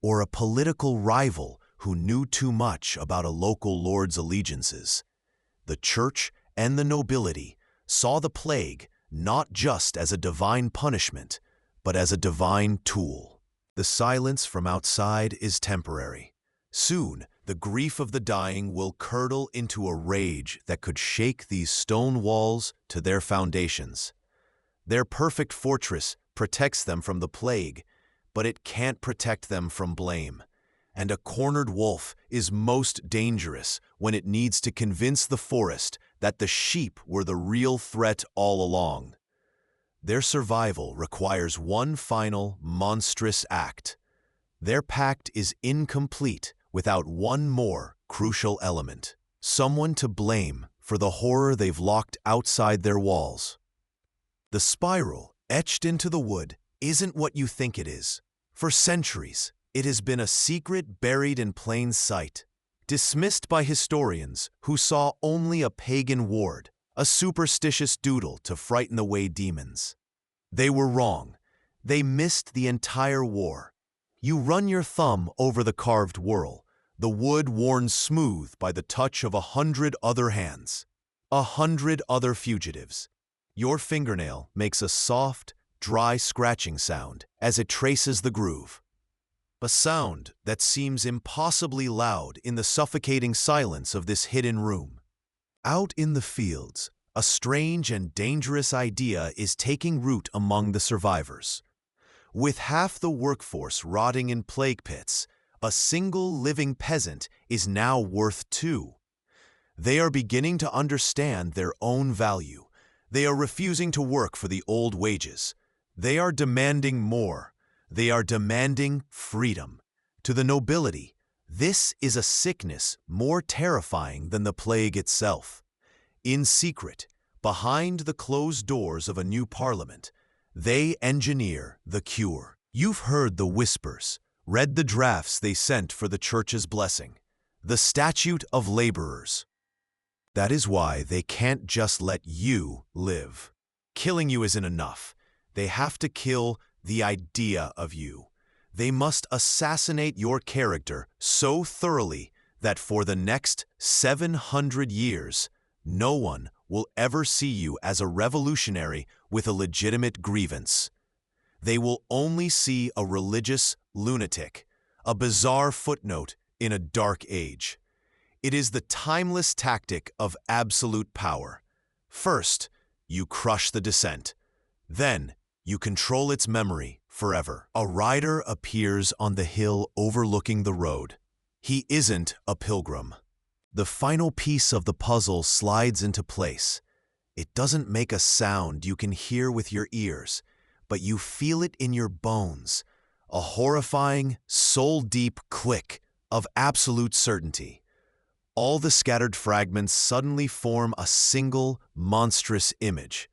or a political rival who knew too much about a local lord's allegiances? The church and the nobility saw the plague not just as a divine punishment, but as a divine tool. The silence from outside is temporary. Soon, the grief of the dying will curdle into a rage that could shake these stone walls to their foundations. Their perfect fortress protects them from the plague, but it can't protect them from blame. And a cornered wolf is most dangerous when it needs to convince the forest that the sheep were the real threat all along. Their survival requires one final, monstrous act. Their pact is incomplete without one more crucial element: someone to blame for the horror they've locked outside their walls. The spiral etched into the wood isn't what you think it is. For centuries, it has been a secret buried in plain sight, dismissed by historians who saw only a pagan ward, a superstitious doodle to frighten away demons. They were wrong. They missed the entire war. You run your thumb over the carved whorl, the wood worn smooth by the touch of 100 other hands, 100 other fugitives. Your fingernail makes a soft, dry scratching sound as it traces the groove. A sound that seems impossibly loud in the suffocating silence of this hidden room. Out in the fields, a strange and dangerous idea is taking root among the survivors. With half the workforce rotting in plague pits, a single living peasant is now worth 2. They are beginning to understand their own value. They are refusing to work for the old wages. They are demanding more. They are demanding freedom. To the nobility, this is a sickness more terrifying than the plague itself. In secret, behind the closed doors of a new parliament, they engineer the cure. You've heard the whispers, read the drafts they sent for the church's blessing, the statute of laborers. That is why they can't just let you live. Killing you isn't enough. They have to kill the idea of you. They must assassinate your character so thoroughly that for the next 700 years, no one will ever see you as a revolutionary with a legitimate grievance. They will only see a religious lunatic, a bizarre footnote in a dark age. It is the timeless tactic of absolute power. First, you crush the dissent. Then, you control its memory forever. A rider appears on the hill overlooking the road. He isn't a pilgrim. The final piece of the puzzle slides into place. It doesn't make a sound you can hear with your ears, but you feel it in your bones, a horrifying, soul-deep click of absolute certainty. All the scattered fragments suddenly form a single, monstrous image,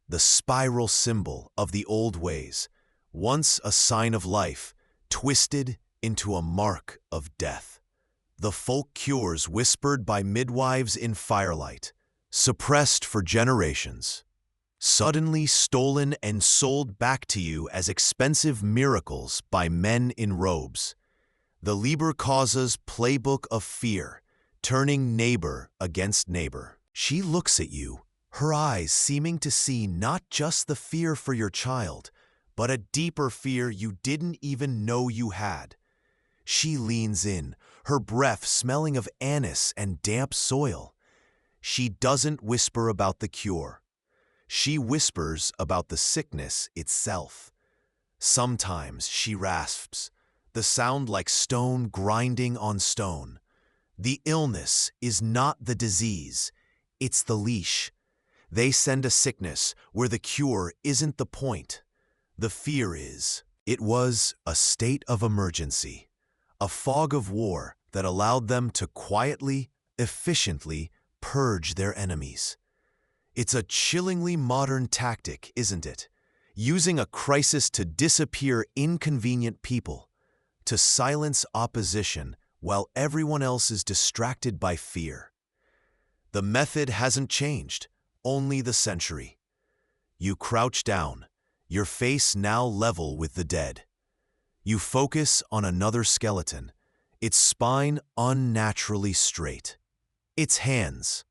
the spiral symbol of the old ways, once a sign of life, twisted into a mark of death. The folk cures whispered by midwives in firelight, suppressed for generations, suddenly stolen and sold back to you as expensive miracles by men in robes. The Liber Causa's playbook of fear, turning neighbor against neighbor. She looks at you, her eyes seeming to see not just the fear for your child, but a deeper fear you didn't even know you had. She leans in, her breath smelling of anise and damp soil. She doesn't whisper about the cure. She whispers about the sickness itself. Sometimes she rasps, the sound like stone grinding on stone. The illness is not the disease, it's the leash. They send a sickness where the cure isn't the point. The fear is. It was a state of emergency, a fog of war that allowed them to quietly, efficiently purge their enemies. It's a chillingly modern tactic, isn't it? Using a crisis to disappear inconvenient people, to silence opposition while everyone else is distracted by fear. The method hasn't changed, only the century. You crouch down, your face now level with the dead. You focus on another skeleton, its spine unnaturally straight. Its hands.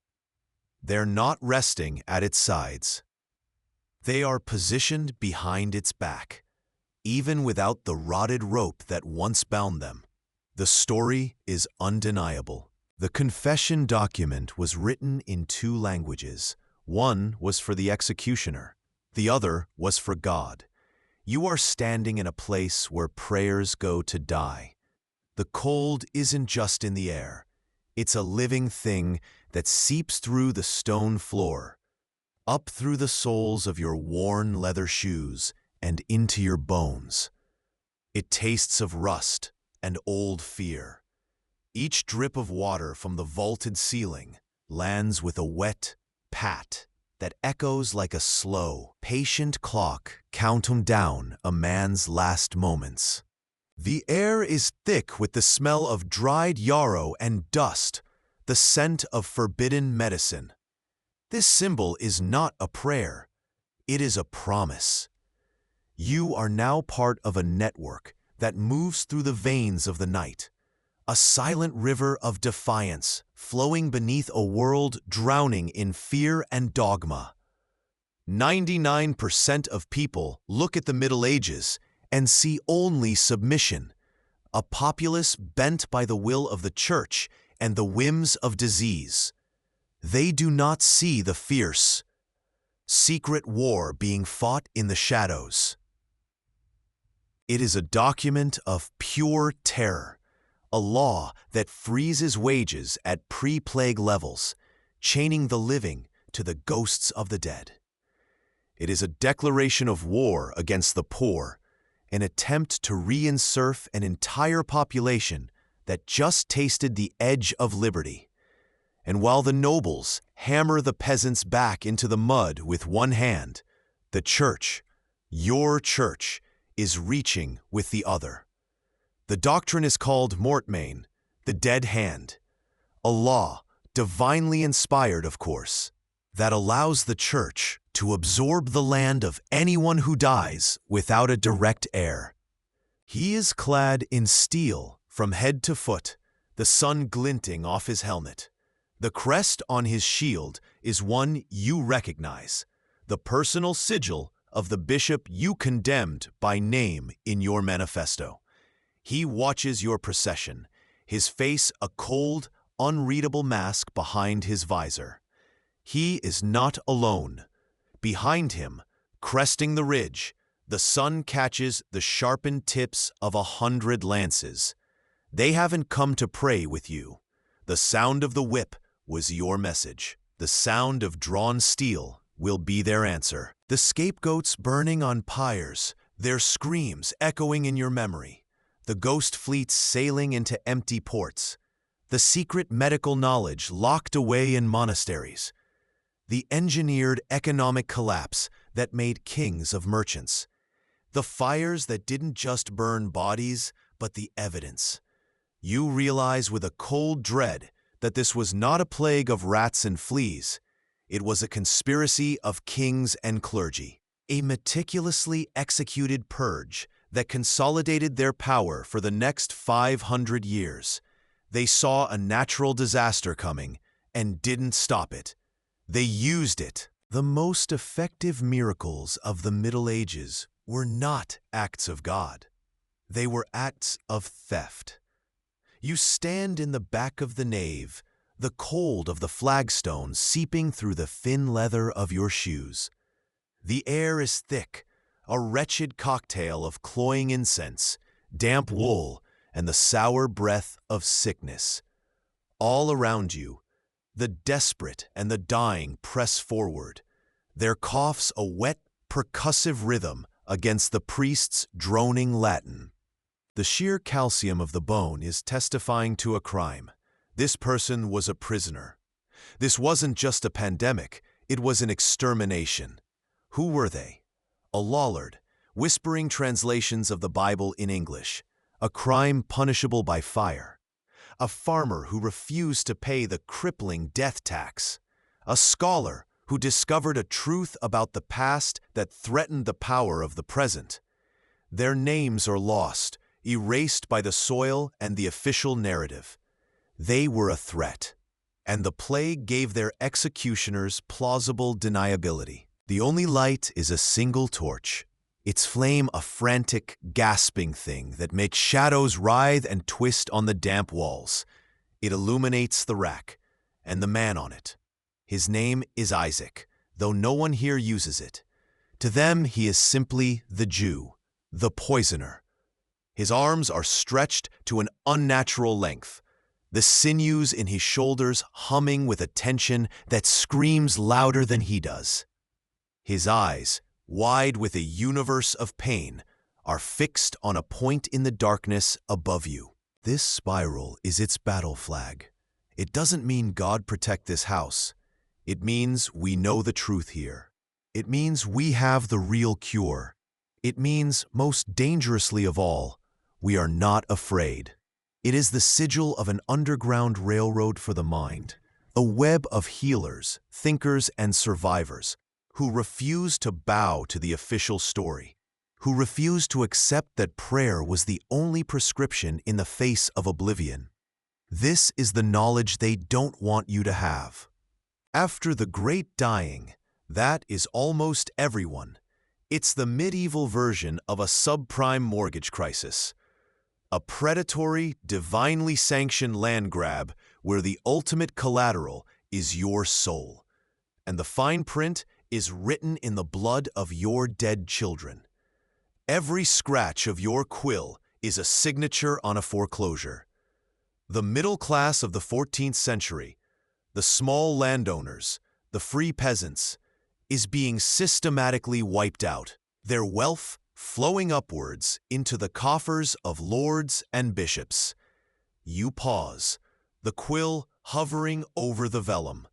They're not resting at its sides. They are positioned behind its back, even without the rotted rope that once bound them. The story is undeniable. The confession document was written in 2 languages. One was for the executioner. The other was for God. You are standing in a place where prayers go to die. The cold isn't just in the air. It's a living thing that seeps through the stone floor, up through the soles of your worn leather shoes and into your bones. It tastes of rust and old fear. Each drip of water from the vaulted ceiling lands with a wet pat that echoes like a slow, patient clock counting down a man's last moments. The air is thick with the smell of dried yarrow and dust, the scent of forbidden medicine. This symbol is not a prayer, it is a promise. You are now part of a network that moves through the veins of the night, a silent river of defiance flowing beneath a world drowning in fear and dogma. 99% of people look at the Middle Ages and see only submission, a populace bent by the will of the church and the whims of disease. They do not see the fierce, secret war being fought in the shadows. It is a document of pure terror, a law that freezes wages at pre-plague levels, chaining the living to the ghosts of the dead. It is a declaration of war against the poor, an attempt to reinsert an entire population that just tasted the edge of liberty. And while the nobles hammer the peasants back into the mud with one hand, the church, your church, is reaching with the other. The doctrine is called mortmain, the dead hand, a law, divinely inspired of course, that allows the church to absorb the land of anyone who dies without a direct heir. He is clad in steel from head to foot, the sun glinting off his helmet. The crest on his shield is one you recognize, the personal sigil of the bishop you condemned by name in your manifesto. He watches your procession, his face a cold, unreadable mask behind his visor. He is not alone. Behind him, cresting the ridge, the sun catches the sharpened tips of 100 lances. They haven't come to pray with you. The sound of the whip was your message. The sound of drawn steel will be their answer. The scapegoats burning on pyres, their screams echoing in your memory. The ghost fleets sailing into empty ports. The secret medical knowledge locked away in monasteries. The engineered economic collapse that made kings of merchants. The fires that didn't just burn bodies, but the evidence. You realize with a cold dread that this was not a plague of rats and fleas. It was a conspiracy of kings and clergy, a meticulously executed purge that consolidated their power for the next 500 years. They saw a natural disaster coming and didn't stop it. They used it. The most effective miracles of the Middle Ages were not acts of God. They were acts of theft. You stand in the back of the nave, the cold of the flagstone seeping through the thin leather of your shoes. The air is thick, a wretched cocktail of cloying incense, damp wool, and the sour breath of sickness. All around you, the desperate and the dying press forward, their coughs a wet, percussive rhythm against the priest's droning Latin. The sheer calcium of the bone is testifying to a crime. This person was a prisoner. This wasn't just a pandemic, it was an extermination. Who were they? A Lollard, whispering translations of the Bible in English, a crime punishable by fire. A farmer who refused to pay the crippling death tax. A scholar who discovered a truth about the past that threatened the power of the present. Their names are lost, erased by the soil and the official narrative. They were a threat, and the plague gave their executioners plausible deniability. The only light is a single torch, its flame a frantic, gasping thing that makes shadows writhe and twist on the damp walls. It illuminates the rack, and the man on it. His name is Isaac, though no one here uses it. To them he is simply the Jew, the poisoner. His arms are stretched to an unnatural length, the sinews in his shoulders humming with a tension that screams louder than he does. His eyes, wide with a universe of pain, are fixed on a point in the darkness above you. This spiral is its battle flag. It doesn't mean God protect this house. It means we know the truth here. It means we have the real cure. It means, most dangerously of all, we are not afraid. It is the sigil of an underground railroad for the mind, a web of healers, thinkers, and survivors who refuse to bow to the official story, who refuse to accept that prayer was the only prescription in the face of oblivion. This is the knowledge they don't want you to have. After the Great Dying, that is almost everyone. It's the medieval version of a subprime mortgage crisis. A predatory, divinely sanctioned land grab where the ultimate collateral is your soul. And the fine print is written in the blood of your dead children. Every scratch of your quill is a signature on a foreclosure. The middle class of the 14th century, the small landowners, the free peasants, is being systematically wiped out, their wealth flowing upwards into the coffers of lords and bishops. You pause, the quill hovering over the vellum.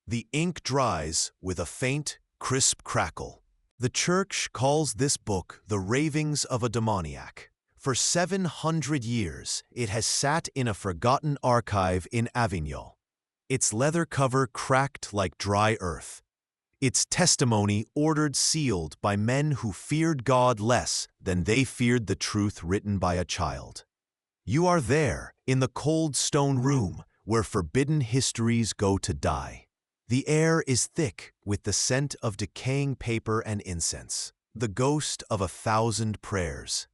The ink dries with a faint, crisp crackle. The Church calls this book the ravings of a demoniac. For 700 years, it has sat in a forgotten archive in Avignon, its leather cover cracked like dry earth, its testimony ordered sealed by men who feared God less than they feared the truth written by a child. You are there, in the cold stone room, where forbidden histories go to die. The air is thick with the scent of decaying paper and incense, the ghost of 1,000 prayers.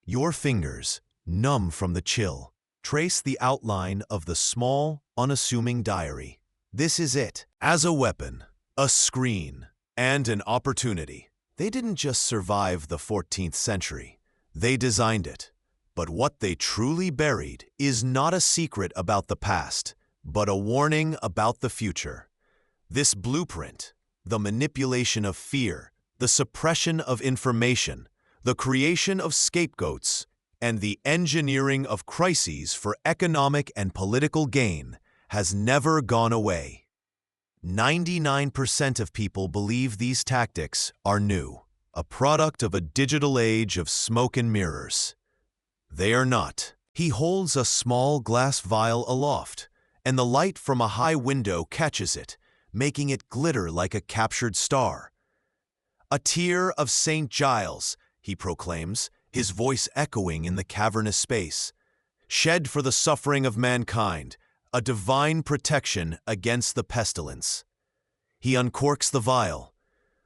Your fingers, numb from the chill, trace the outline of the small, unassuming diary. This is it. As a weapon, a screen, and an opportunity. They didn't just survive the 14th century. They designed it. But what they truly buried is not a secret about the past, but a warning about the future. This blueprint, the manipulation of fear, the suppression of information, the creation of scapegoats, and the engineering of crises for economic and political gain, has never gone away. 99% of people believe these tactics are new, a product of a digital age of smoke and mirrors. They are not. He holds a small glass vial aloft, and the light from a high window catches it, making it glitter like a captured star. "A tear of St. Giles," he proclaims, his voice echoing in the cavernous space. "Shed for the suffering of mankind, a divine protection against the pestilence." He uncorks the vial.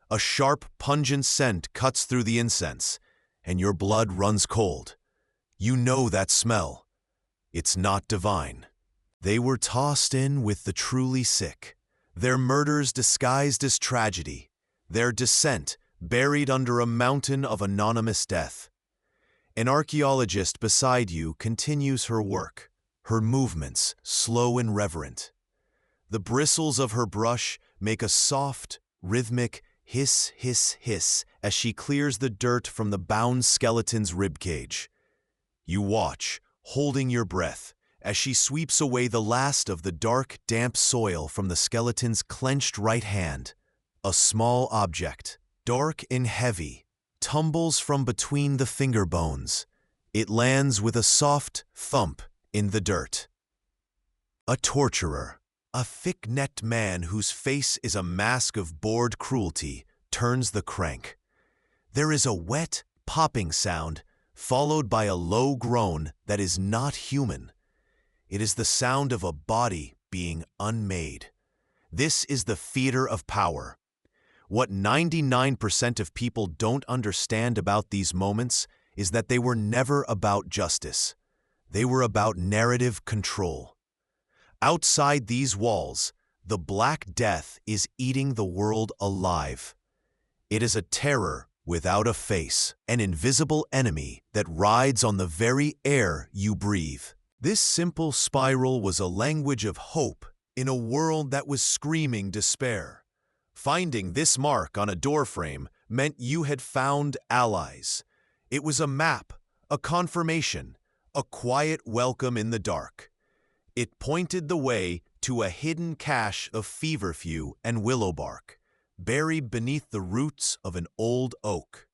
A sharp, pungent scent cuts through the incense, and your blood runs cold. You know that smell. It's not divine. They were tossed in with the truly sick, their murders disguised as tragedy, their descent buried under a mountain of anonymous death. An archaeologist beside you continues her work, her movements slow and reverent. The bristles of her brush make a soft, rhythmic hiss, hiss, hiss as she clears the dirt from the bound skeleton's ribcage. You watch, holding your breath, as she sweeps away the last of the dark, damp soil from the skeleton's clenched right hand. A small object, dark and heavy, tumbles from between the finger bones. It lands with a soft thump in the dirt. A torturer, a thick-necked man whose face is a mask of bored cruelty, turns the crank. There is a wet, popping sound, followed by a low groan that is not human. It is the sound of a body being unmade. This is the theater of power. What 99% of people don't understand about these moments is that they were never about justice. They were about narrative control. Outside these walls, the Black Death is eating the world alive. It is a terror without a face, an invisible enemy that rides on the very air you breathe. This simple spiral was a language of hope in a world that was screaming despair. Finding this mark on a doorframe meant you had found allies. It was a map, a confirmation, a quiet welcome in the dark. It pointed the way to a hidden cache of feverfew and willow bark, buried beneath the roots of an old oak.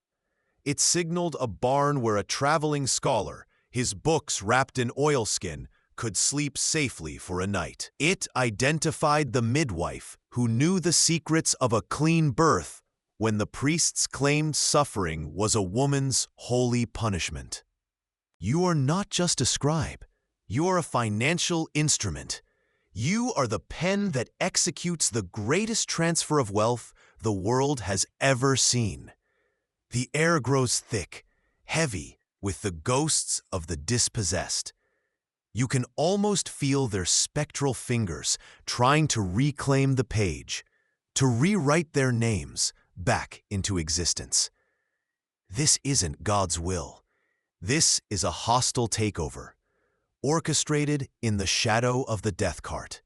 It signaled a barn where a traveling scholar, his books wrapped in oilskin, could sleep safely for a night. It identified the midwife who knew the secrets of a clean birth when the priests claimed suffering was a woman's holy punishment. You are not just a scribe. You are a financial instrument. You are the pen that executes the greatest transfer of wealth the world has ever seen. The air grows thick, heavy, with the ghosts of the dispossessed. You can almost feel their spectral fingers trying to reclaim the page, to rewrite their names back into existence. This isn't God's will. This is a hostile takeover, orchestrated in the shadow of the death cart.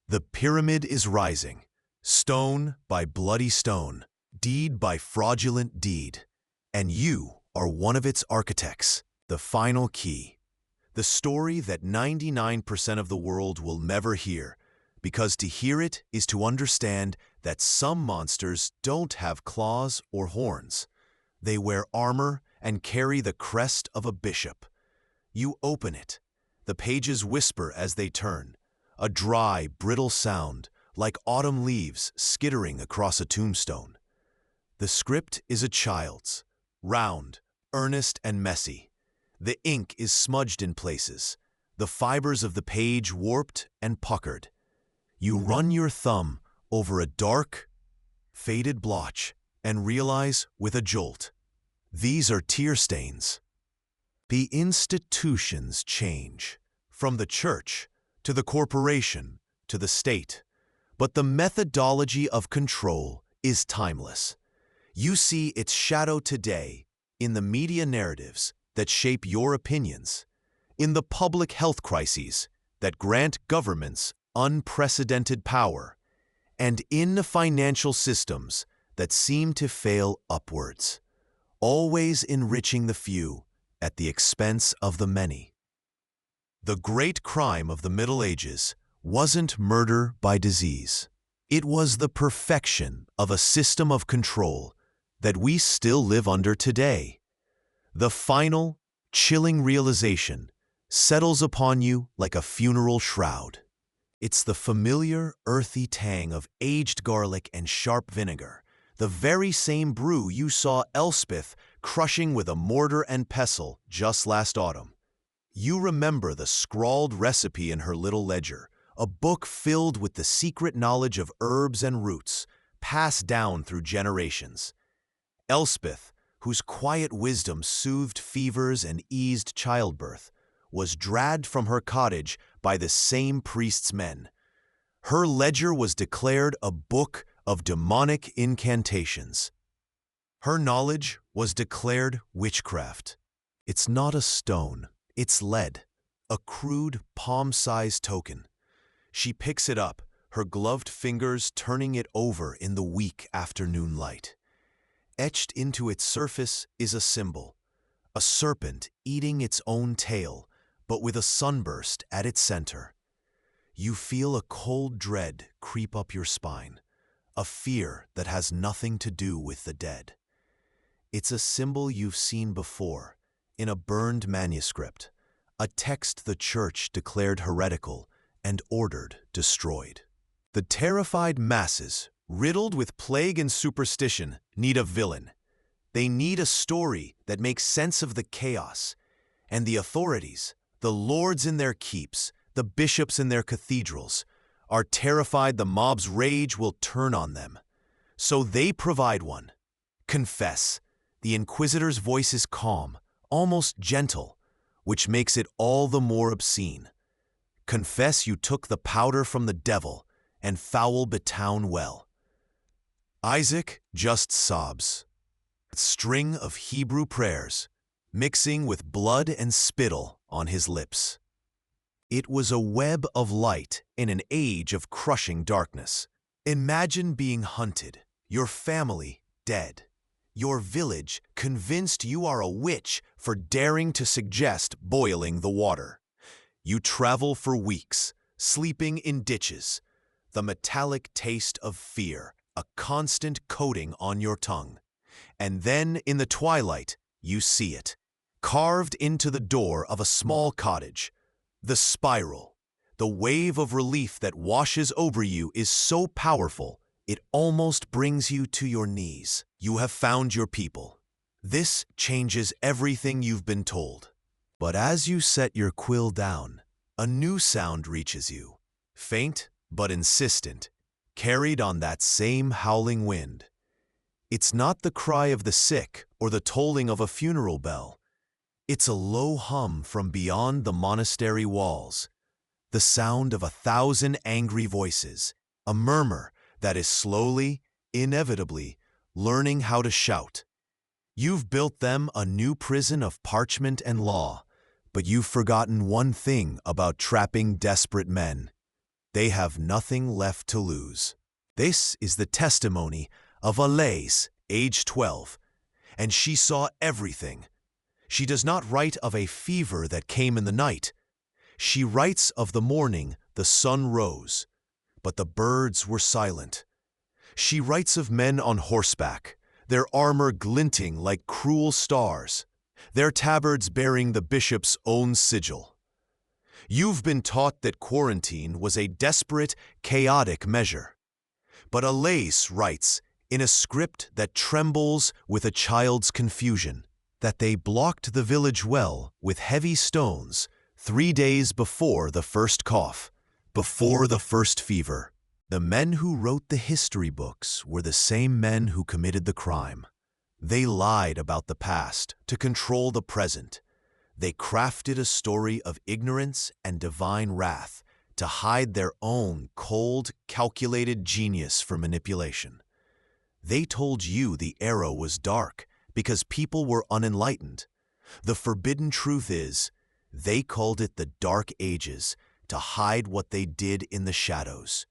The pyramid is rising, stone by bloody stone, deed by fraudulent deed, and you are one of its architects, the final key. The story that 99% of the world will never hear, because to hear it is to understand that some monsters don't have claws or horns. They wear armor and carry the crest of a bishop. You open it. The pages whisper as they turn, a dry, brittle sound, like autumn leaves skittering across a tombstone. The script is a child's, round, earnest, and messy. The ink is smudged in places, the fibers of the page warped and puckered. You run your thumb over a dark, faded blotch and realize with a jolt, these are tear stains. The institutions change, from the church to the corporation to the state, but the methodology of control is timeless. You see its shadow today in the media narratives that shape your opinions, in the public health crises that grant governments unprecedented power, and in the financial systems that seem to fail upwards, always enriching the few at the expense of the many. The great crime of the Middle Ages wasn't murder by disease. It was the perfection of a system of control that we still live under today. The final, chilling realization settles upon you like a funeral shroud. It's the familiar, earthy tang of aged garlic and sharp vinegar, the very same brew you saw Elspeth crushing with a mortar and pestle just last autumn. You remember the scrawled recipe in her little ledger, a book filled with the secret knowledge of herbs and roots, passed down through generations. Elspeth, whose quiet wisdom soothed fevers and eased childbirth, was dragged from her cottage by the same priest's men. Her ledger was declared a book of demonic incantations. Her knowledge was declared witchcraft. It's not a stone, it's lead, a crude, palm-sized token. She picks it up, her gloved fingers turning it over in the weak afternoon light. Etched into its surface is a symbol, a serpent eating its own tail, but with a sunburst at its center. You feel a cold dread creep up your spine, a fear that has nothing to do with the dead. It's a symbol you've seen before, in a burned manuscript, a text the church declared heretical and ordered destroyed. The terrified masses, riddled with plague and superstition, need a villain. They need a story that makes sense of the chaos. And the authorities, the lords in their keeps, the bishops in their cathedrals, are terrified the mob's rage will turn on them. So they provide one. Confess. The inquisitor's voice is calm, almost gentle, which makes it all the more obscene. Confess you took the powder from the devil and foul Bedtime well. Isaac just sobs. A string of Hebrew prayers, mixing with blood and spittle on his lips. It was a web of light in an age of crushing darkness. Imagine being hunted, your family dead, your village convinced you are a witch for daring to suggest boiling the water. You travel for weeks, sleeping in ditches, the metallic taste of fear, a constant coating on your tongue. And then, in the twilight, you see it, carved into the door of a small cottage. The spiral, the wave of relief that washes over you is so powerful, it almost brings you to your knees. You have found your people. This changes everything you've been told. But as you set your quill down, a new sound reaches you, faint but insistent, carried on that same howling wind. It's not the cry of the sick or the tolling of a funeral bell. It's a low hum from beyond the monastery walls, the sound of 1,000 angry voices, a murmur that is slowly, inevitably, learning how to shout. You've built them a new prison of parchment and law, but you've forgotten one thing about trapping desperate men. They have nothing left to lose. This is the testimony of Alaise, age 12, and she saw everything. She does not write of a fever that came in the night. She writes of the morning the sun rose, but the birds were silent. She writes of men on horseback, their armor glinting like cruel stars, their tabards bearing the bishop's own sigil. You've been taught that quarantine was a desperate, chaotic measure. But Alaise writes in a script that trembles with a child's confusion. that they blocked the village well with heavy stones 3 days before the first cough, before the first fever. The men who wrote the history books were the same men who committed the crime. They lied about the past to control the present. They crafted a story of ignorance and divine wrath to hide their own cold, calculated genius for manipulation. They told you the era was dark because people were unenlightened. The forbidden truth is, they called it the Dark Ages to hide what they did in the shadows.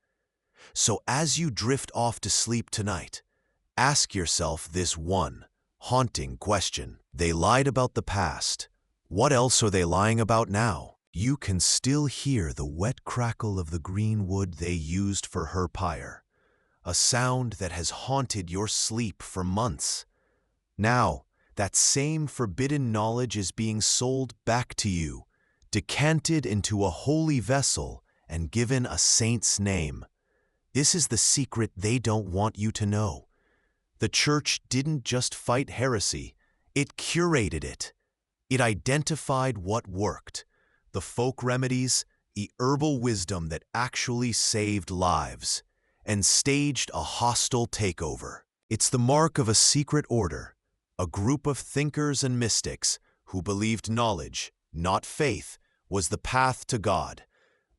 So as you drift off to sleep tonight, ask yourself this one haunting question. They lied about the past. What else are they lying about now? You can still hear the wet crackle of the green wood they used for her pyre, a sound that has haunted your sleep for months. Now, that same forbidden knowledge is being sold back to you, decanted into a holy vessel and given a saint's name. This is the secret they don't want you to know. The church didn't just fight heresy, it curated it. It identified what worked, the folk remedies, the herbal wisdom that actually saved lives, and staged a hostile takeover. It's the mark of a secret order, a group of thinkers and mystics who believed knowledge, not faith, was the path to God,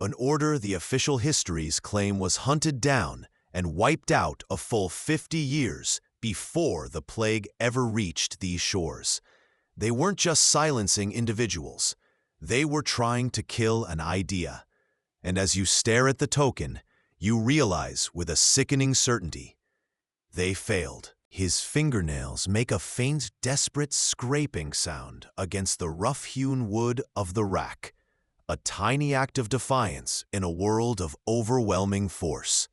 an order the official histories claim was hunted down and wiped out a full 50 years before the plague ever reached these shores. They weren't just silencing individuals, they were trying to kill an idea. And as you stare at the token, you realize with a sickening certainty, they failed. His fingernails make a faint, desperate scraping sound against the rough-hewn wood of the rack, a tiny act of defiance in a world of overwhelming force.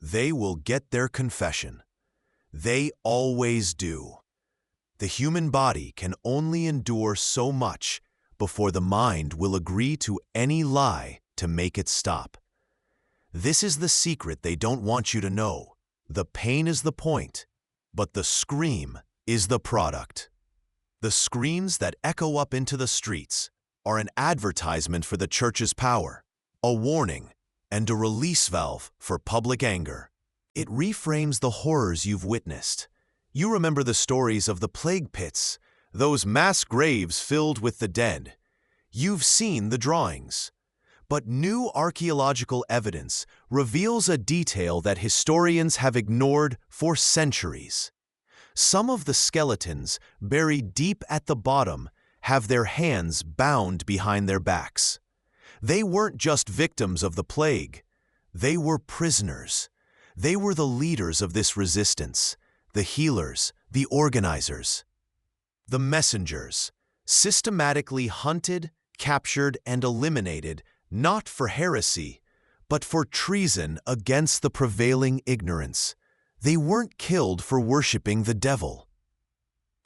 They will get their confession. They always do. The human body can only endure so much before the mind will agree to any lie to make it stop. This is the secret they don't want you to know. The pain is the point, but the scream is the product. The screams that echo up into the streets are an advertisement for the church's power, a warning, and a release valve for public anger. It reframes the horrors you've witnessed. You remember the stories of the plague pits, those mass graves filled with the dead. You've seen the drawings. But new archaeological evidence reveals a detail that historians have ignored for centuries. Some of the skeletons, buried deep at the bottom, have their hands bound behind their backs. They weren't just victims of the plague. They were prisoners. They were the leaders of this resistance, the healers, the organizers, the messengers, systematically hunted, captured, and eliminated not for heresy, but for treason against the prevailing ignorance. They weren't killed for worshiping the devil.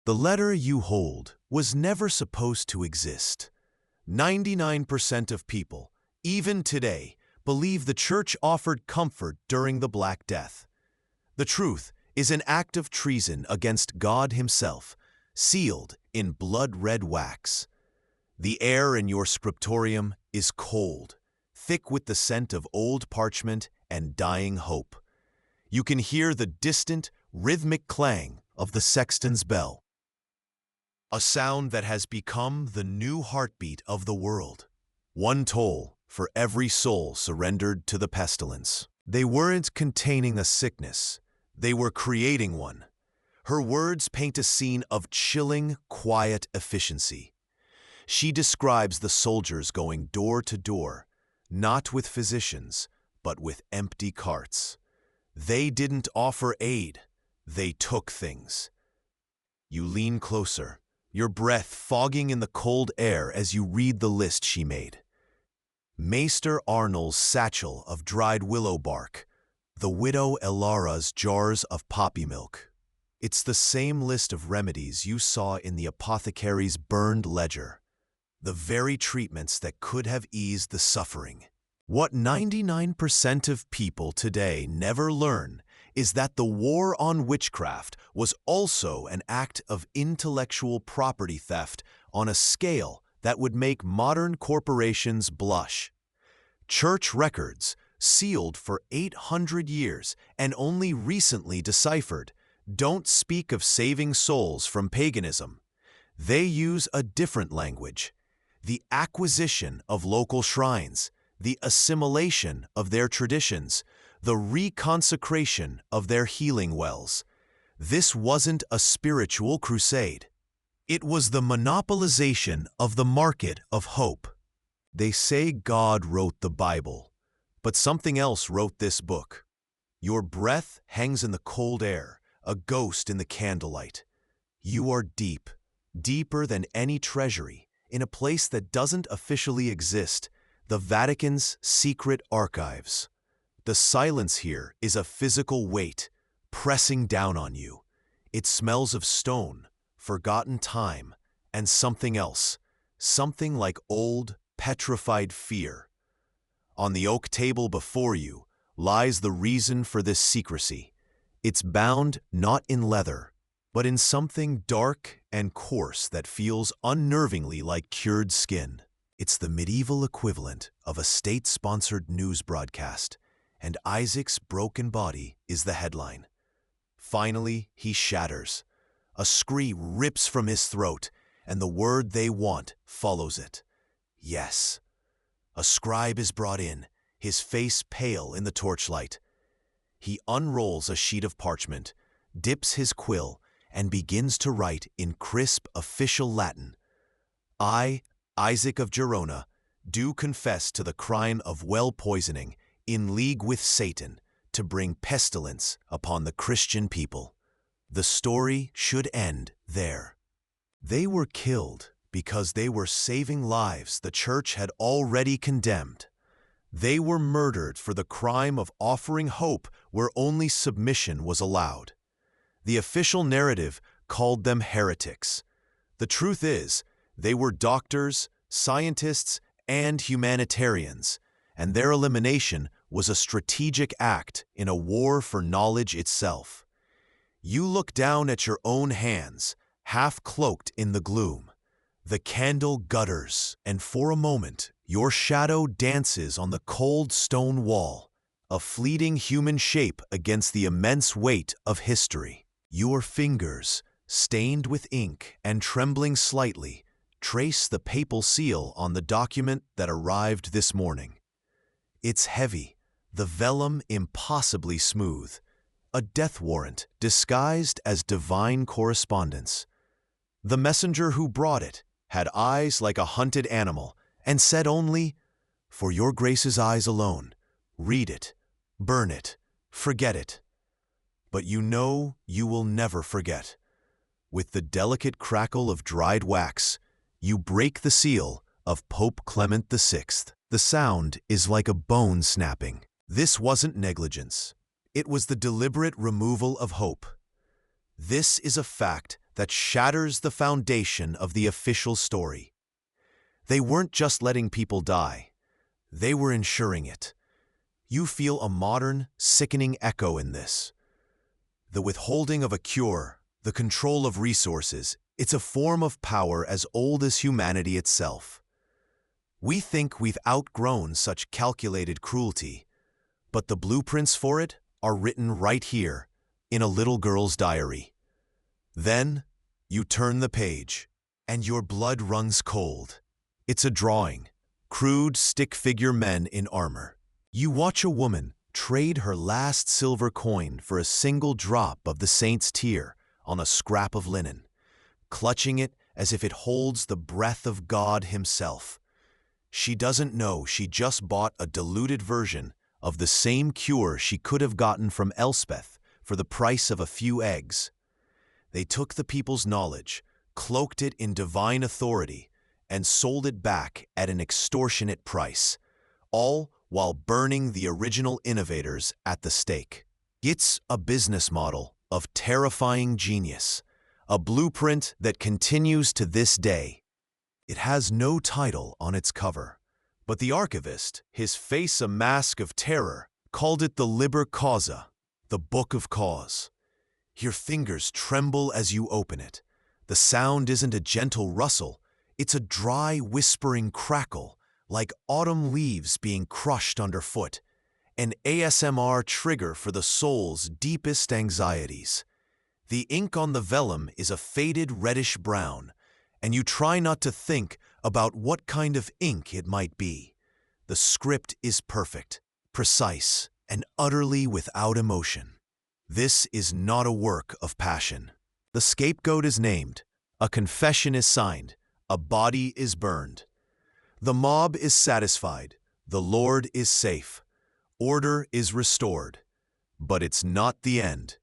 The letter you hold was never supposed to exist. 99% of people, even today, believe the church offered comfort during the Black Death. The truth is an act of treason against God Himself, sealed in blood-red wax. The air in your scriptorium is cold, thick with the scent of old parchment and dying hope. You can hear the distant, rhythmic clang of the sexton's bell, a sound that has become the new heartbeat of the world. One toll for every soul surrendered to the pestilence. They weren't containing a sickness, they were creating one. Her words paint a scene of chilling, quiet efficiency. She describes the soldiers going door to door, not with physicians, but with empty carts. They didn't offer aid, they took things. You lean closer, your breath fogging in the cold air as you read the list she made. Maester Arnold's satchel of dried willow bark, the widow Elara's jars of poppy milk. It's the same list of remedies you saw in the apothecary's burned ledger. The very treatments that could have eased the suffering. What 99% of people today never learn is that the war on witchcraft was also an act of intellectual property theft on a scale that would make modern corporations blush. Church records, sealed for 800 years and only recently deciphered, don't speak of saving souls from paganism. They use a different language: the acquisition of local shrines, the assimilation of their traditions, the reconsecration of their healing wells. This wasn't a spiritual crusade. It was the monopolization of the market of hope. They say God wrote the Bible, but something else wrote this book. Your breath hangs in the cold air, a ghost in the candlelight. You are deep, deeper than any treasury, in a place that doesn't officially exist, the Vatican's secret archives. The silence here is a physical weight, pressing down on you. It smells of stone, forgotten time, and something else, something like old, petrified fear. On the oak table before you lies the reason for this secrecy. It's bound not in leather, but in something dark and coarse that feels unnervingly like cured skin. It's the medieval equivalent of a state-sponsored news broadcast, and Isaac's broken body is the headline. Finally, he shatters. A scream rips from his throat, and the word they want follows it. Yes. A scribe is brought in, his face pale in the torchlight. He unrolls a sheet of parchment, dips his quill, and begins to write in crisp official Latin. I, Isaac of Gerona, do confess to the crime of well poisoning in league with Satan to bring pestilence upon the Christian people. The story should end there. They were killed because they were saving lives the church had already condemned. They were murdered for the crime of offering hope where only submission was allowed. The official narrative called them heretics. The truth is, they were doctors, scientists, and humanitarians, and their elimination was a strategic act in a war for knowledge itself. You look down at your own hands, half cloaked in the gloom. The candle gutters, and for a moment, your shadow dances on the cold stone wall, a fleeting human shape against the immense weight of history. Your fingers, stained with ink and trembling slightly, trace the papal seal on the document that arrived this morning. It's heavy, the vellum impossibly smooth, a death warrant disguised as divine correspondence. The messenger who brought it had eyes like a hunted animal and said only, "For your grace's eyes alone, read it, burn it, forget it." But you know you will never forget. With the delicate crackle of dried wax, you break the seal of Pope Clement VI. The sound is like a bone snapping. This wasn't negligence. It was the deliberate removal of hope. This is a fact that shatters the foundation of the official story. They weren't just letting people die. They were ensuring it. You feel a modern, sickening echo in this. The withholding of a cure, the control of resources, it's a form of power as old as humanity itself. We think we've outgrown such calculated cruelty, but the blueprints for it are written right here, in a little girl's diary. Then, you turn the page, and your blood runs cold. It's a drawing, crude stick-figure men in armor. You watch a woman trade her last silver coin for a single drop of the saint's tear on a scrap of linen, clutching it as if it holds the breath of God himself. She doesn't know she just bought a diluted version of the same cure she could have gotten from Elspeth for the price of a few eggs. They took the people's knowledge, cloaked it in divine authority, and sold it back at an extortionate price, all while burning the original innovators at the stake. It's a business model of terrifying genius, a blueprint that continues to this day. It has no title on its cover, but the archivist, his face a mask of terror, called it the Liber Causa, the Book of Cause. Your fingers tremble as you open it. The sound isn't a gentle rustle, it's a dry, whispering crackle, like autumn leaves being crushed underfoot, an ASMR trigger for the soul's deepest anxieties. The ink on the vellum is a faded reddish brown, and you try not to think about what kind of ink it might be. The script is perfect, precise, and utterly without emotion. This is not a work of passion. The scapegoat is named, a confession is signed, a body is burned. The mob is satisfied, the Lord is safe, order is restored. But it's not the end,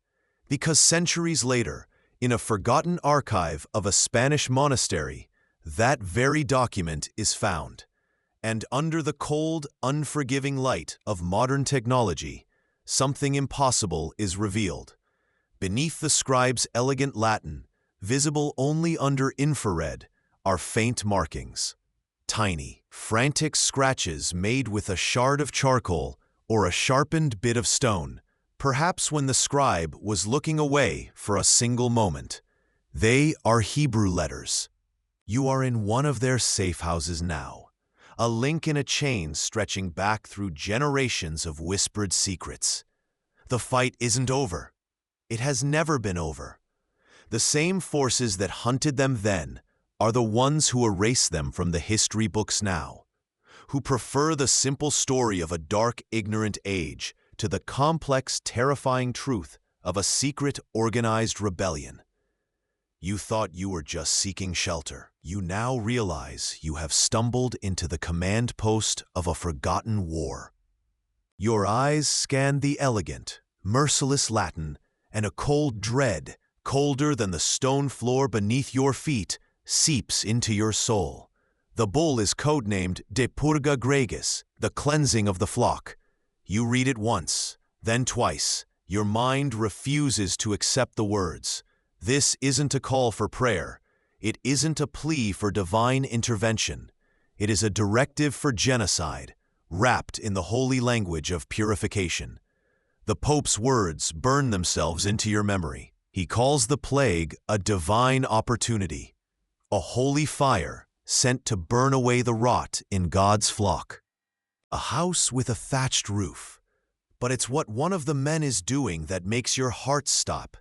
because centuries later, in a forgotten archive of a Spanish monastery, that very document is found. And under the cold, unforgiving light of modern technology, something impossible is revealed. Beneath the scribe's elegant Latin, visible only under infrared, are faint markings. Tiny, frantic scratches made with a shard of charcoal or a sharpened bit of stone, perhaps when the scribe was looking away for a single moment. They are Hebrew letters. You are in one of their safe houses now, a link in a chain stretching back through generations of whispered secrets. The fight isn't over. It has never been over. The same forces that hunted them then are the ones who erase them from the history books now, who prefer the simple story of a dark, ignorant age to the complex, terrifying truth of a secret, organized rebellion. You thought you were just seeking shelter. You now realize you have stumbled into the command post of a forgotten war. Your eyes scan the elegant, merciless Latin, and a cold dread, colder than the stone floor beneath your feet, seeps into your soul. The bull is codenamed De Purga Gregis, the cleansing of the flock. You read it once, then twice. Your mind refuses to accept the words. This isn't a call for prayer. It isn't a plea for divine intervention. It is a directive for genocide, wrapped in the holy language of purification. The Pope's words burn themselves into your memory. He calls the plague a divine opportunity, a holy fire sent to burn away the rot in God's flock. A house with a thatched roof. But it's what one of the men is doing that makes your heart stop.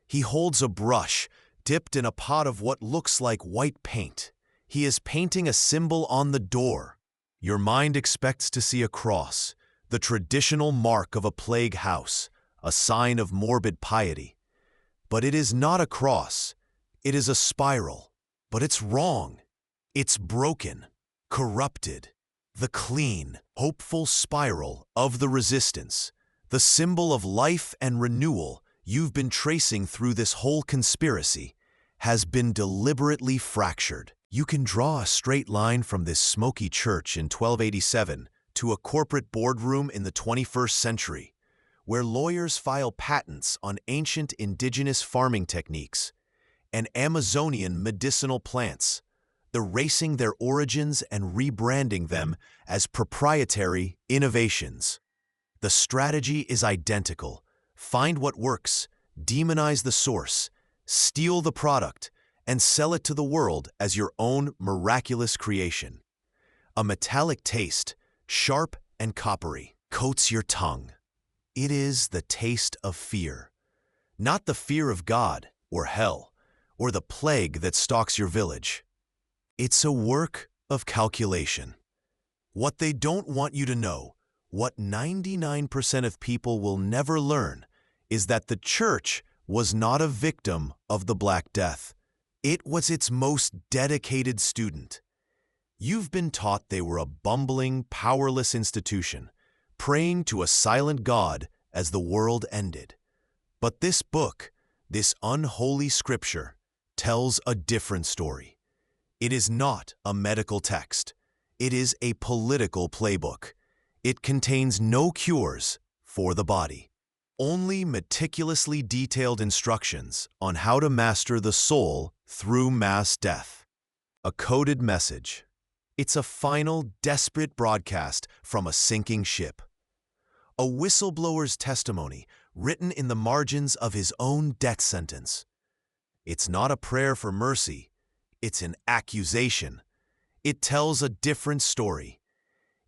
He holds a brush, dipped in a pot of what looks like white paint. He is painting a symbol on the door. Your mind expects to see a cross, the traditional mark of a plague house, a sign of morbid piety. But it is not a cross. It is a spiral. But it's wrong. It's broken, corrupted. The clean, hopeful spiral of the resistance, the symbol of life and renewal you've been tracing through this whole conspiracy, has been deliberately fractured. You can draw a straight line from this smoky church in 1287 to a corporate boardroom in the 21st century, where lawyers file patents on ancient indigenous farming techniques and Amazonian medicinal plants, erasing their origins and rebranding them as proprietary innovations. The strategy is identical. Find what works, demonize the source, steal the product, and sell it to the world as your own miraculous creation. A metallic taste, sharp and coppery, coats your tongue. It is the taste of fear, not the fear of God or hell or the plague that stalks your village. It's a work of calculation. What they don't want you to know, what 99% of people will never learn, is that the church was not a victim of the Black Death. It was its most dedicated student. You've been taught they were a bumbling, powerless institution, praying to a silent God as the world ended. But this book, this unholy scripture, tells a different story. It is not a medical text. It is a political playbook. It contains no cures for the body, only meticulously detailed instructions on how to master the soul through mass death. A coded message. It's a final, desperate broadcast from a sinking ship. A whistleblower's testimony written in the margins of his own death sentence. It's not a prayer for mercy, it's an accusation. It tells a different story.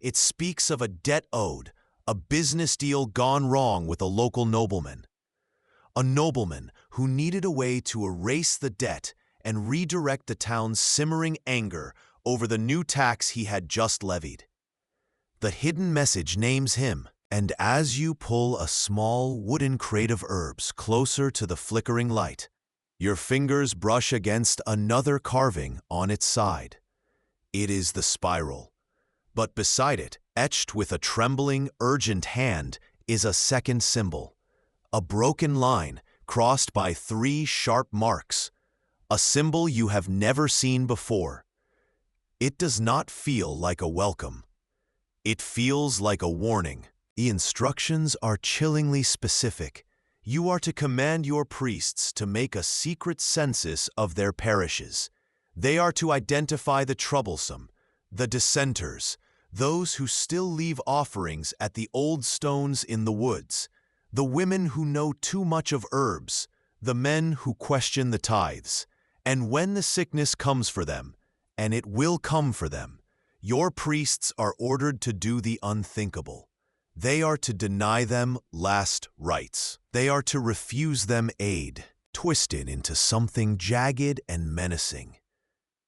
It speaks of a debt owed, a business deal gone wrong with a local nobleman. A nobleman who needed a way to erase the debt and redirect the town's simmering anger over the new tax he had just levied. The hidden message names him, and as you pull a small wooden crate of herbs closer to the flickering light, your fingers brush against another carving on its side. It is the spiral. But beside it, etched with a trembling, urgent hand, is a second symbol. A broken line crossed by 3 sharp marks. A symbol you have never seen before. It does not feel like a welcome. It feels like a warning. The instructions are chillingly specific. You are to command your priests to make a secret census of their parishes. They are to identify the troublesome, the dissenters, those who still leave offerings at the old stones in the woods, the women who know too much of herbs, the men who question the tithes. And when the sickness comes for them, and it will come for them, your priests are ordered to do the unthinkable. They are to deny them last rites. They are to refuse them aid, twisted into something jagged and menacing.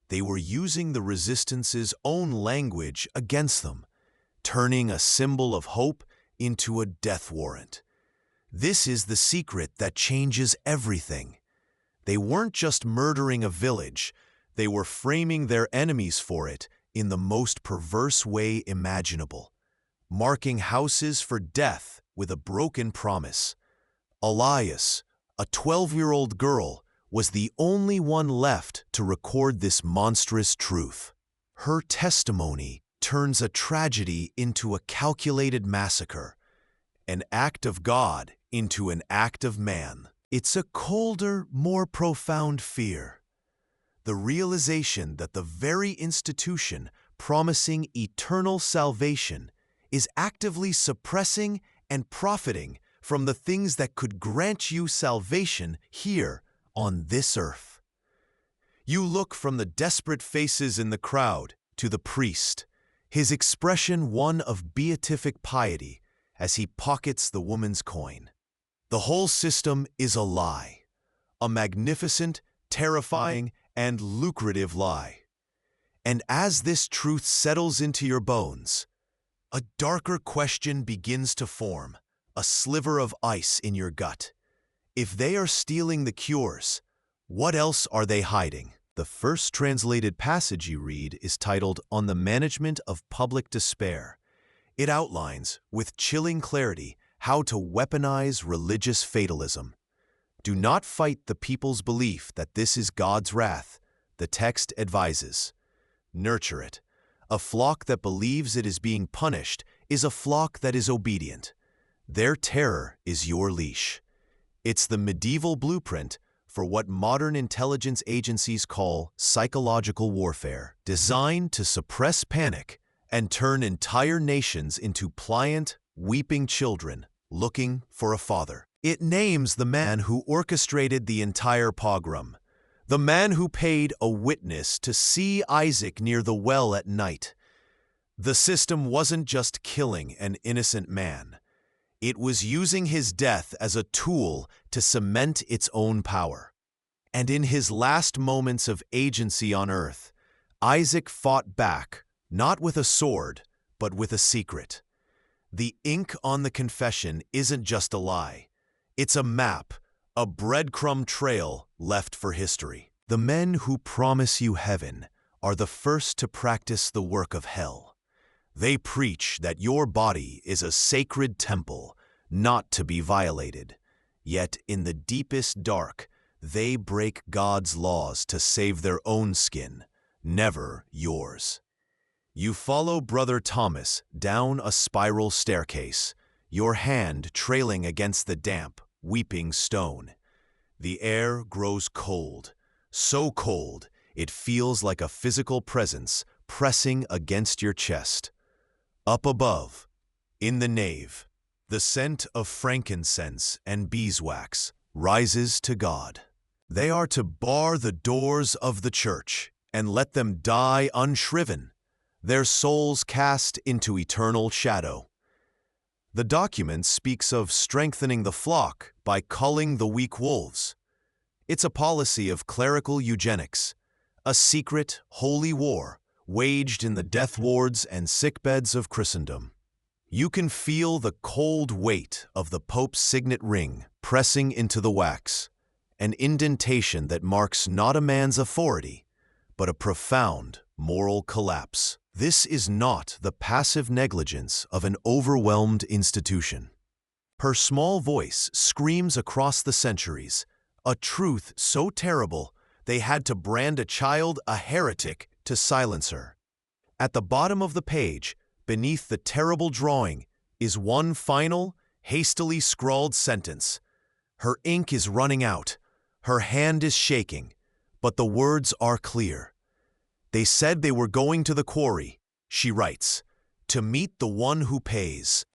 They were using the resistance's own language against them, turning a symbol of hope into a death warrant. This is the secret that changes everything. They weren't just murdering a village, they were framing their enemies for it in the most perverse way imaginable, marking houses for death with a broken promise. Elias, a 12-year-old girl, was the only one left to record this monstrous truth. Her testimony turns a tragedy into a calculated massacre, an act of God into an act of man. It's a colder, more profound fear. The realization that the very institution promising eternal salvation is actively suppressing and profiting from the things that could grant you salvation here on this earth. You look from the desperate faces in the crowd to the priest, his expression one of beatific piety as he pockets the woman's coin. The whole system is a lie, a magnificent, terrifying, and lucrative lie. And as this truth settles into your bones, a darker question begins to form, a sliver of ice in your gut. If they are stealing the cures, what else are they hiding? The first translated passage you read is titled On the Management of Public Despair. It outlines, with chilling clarity, how to weaponize religious fatalism. Do not fight the people's belief that this is God's wrath, the text advises. Nurture it. A flock that believes it is being punished is a flock that is obedient. Their terror is your leash. It's the medieval blueprint for what modern intelligence agencies call psychological warfare, designed to suppress panic and turn entire nations into pliant, weeping children looking for a father. It names the man who orchestrated the entire pogrom, the man who paid a witness to see Isaac near the well at night. The system wasn't just killing an innocent man. It was using his death as a tool to cement its own power. And in his last moments of agency on earth, Isaac fought back, not with a sword, but with a secret. The ink on the confession isn't just a lie. It's a map, a breadcrumb trail left for history. The men who promise you heaven are the first to practice the work of hell. They preach that your body is a sacred temple, not to be violated. Yet in the deepest dark, they break God's laws to save their own skin, never yours. You follow Brother Thomas down a spiral staircase, your hand trailing against the damp, weeping stone. The air grows cold, so cold it feels like a physical presence pressing against your chest. Up above, in the nave, The scent of frankincense and beeswax rises to God. They are to bar the doors of the church and let them die unshriven, their souls cast into eternal shadow. The document speaks of strengthening the flock by culling the weak wolves. It's a policy of clerical eugenics, a secret, holy war waged in the death wards and sickbeds of Christendom. You can feel the cold weight of the Pope's signet ring pressing into the wax, an indentation that marks not a man's authority, but a profound moral collapse. This is not the passive negligence of an overwhelmed institution. Her small voice screams across the centuries, a truth so terrible they had to brand a child a heretic to silence her. At the bottom of the page, beneath the terrible drawing, is one final, hastily scrawled sentence. Her ink is running out, her hand is shaking, but the words are clear. They said they were going to the quarry, she writes, to meet the one who pays.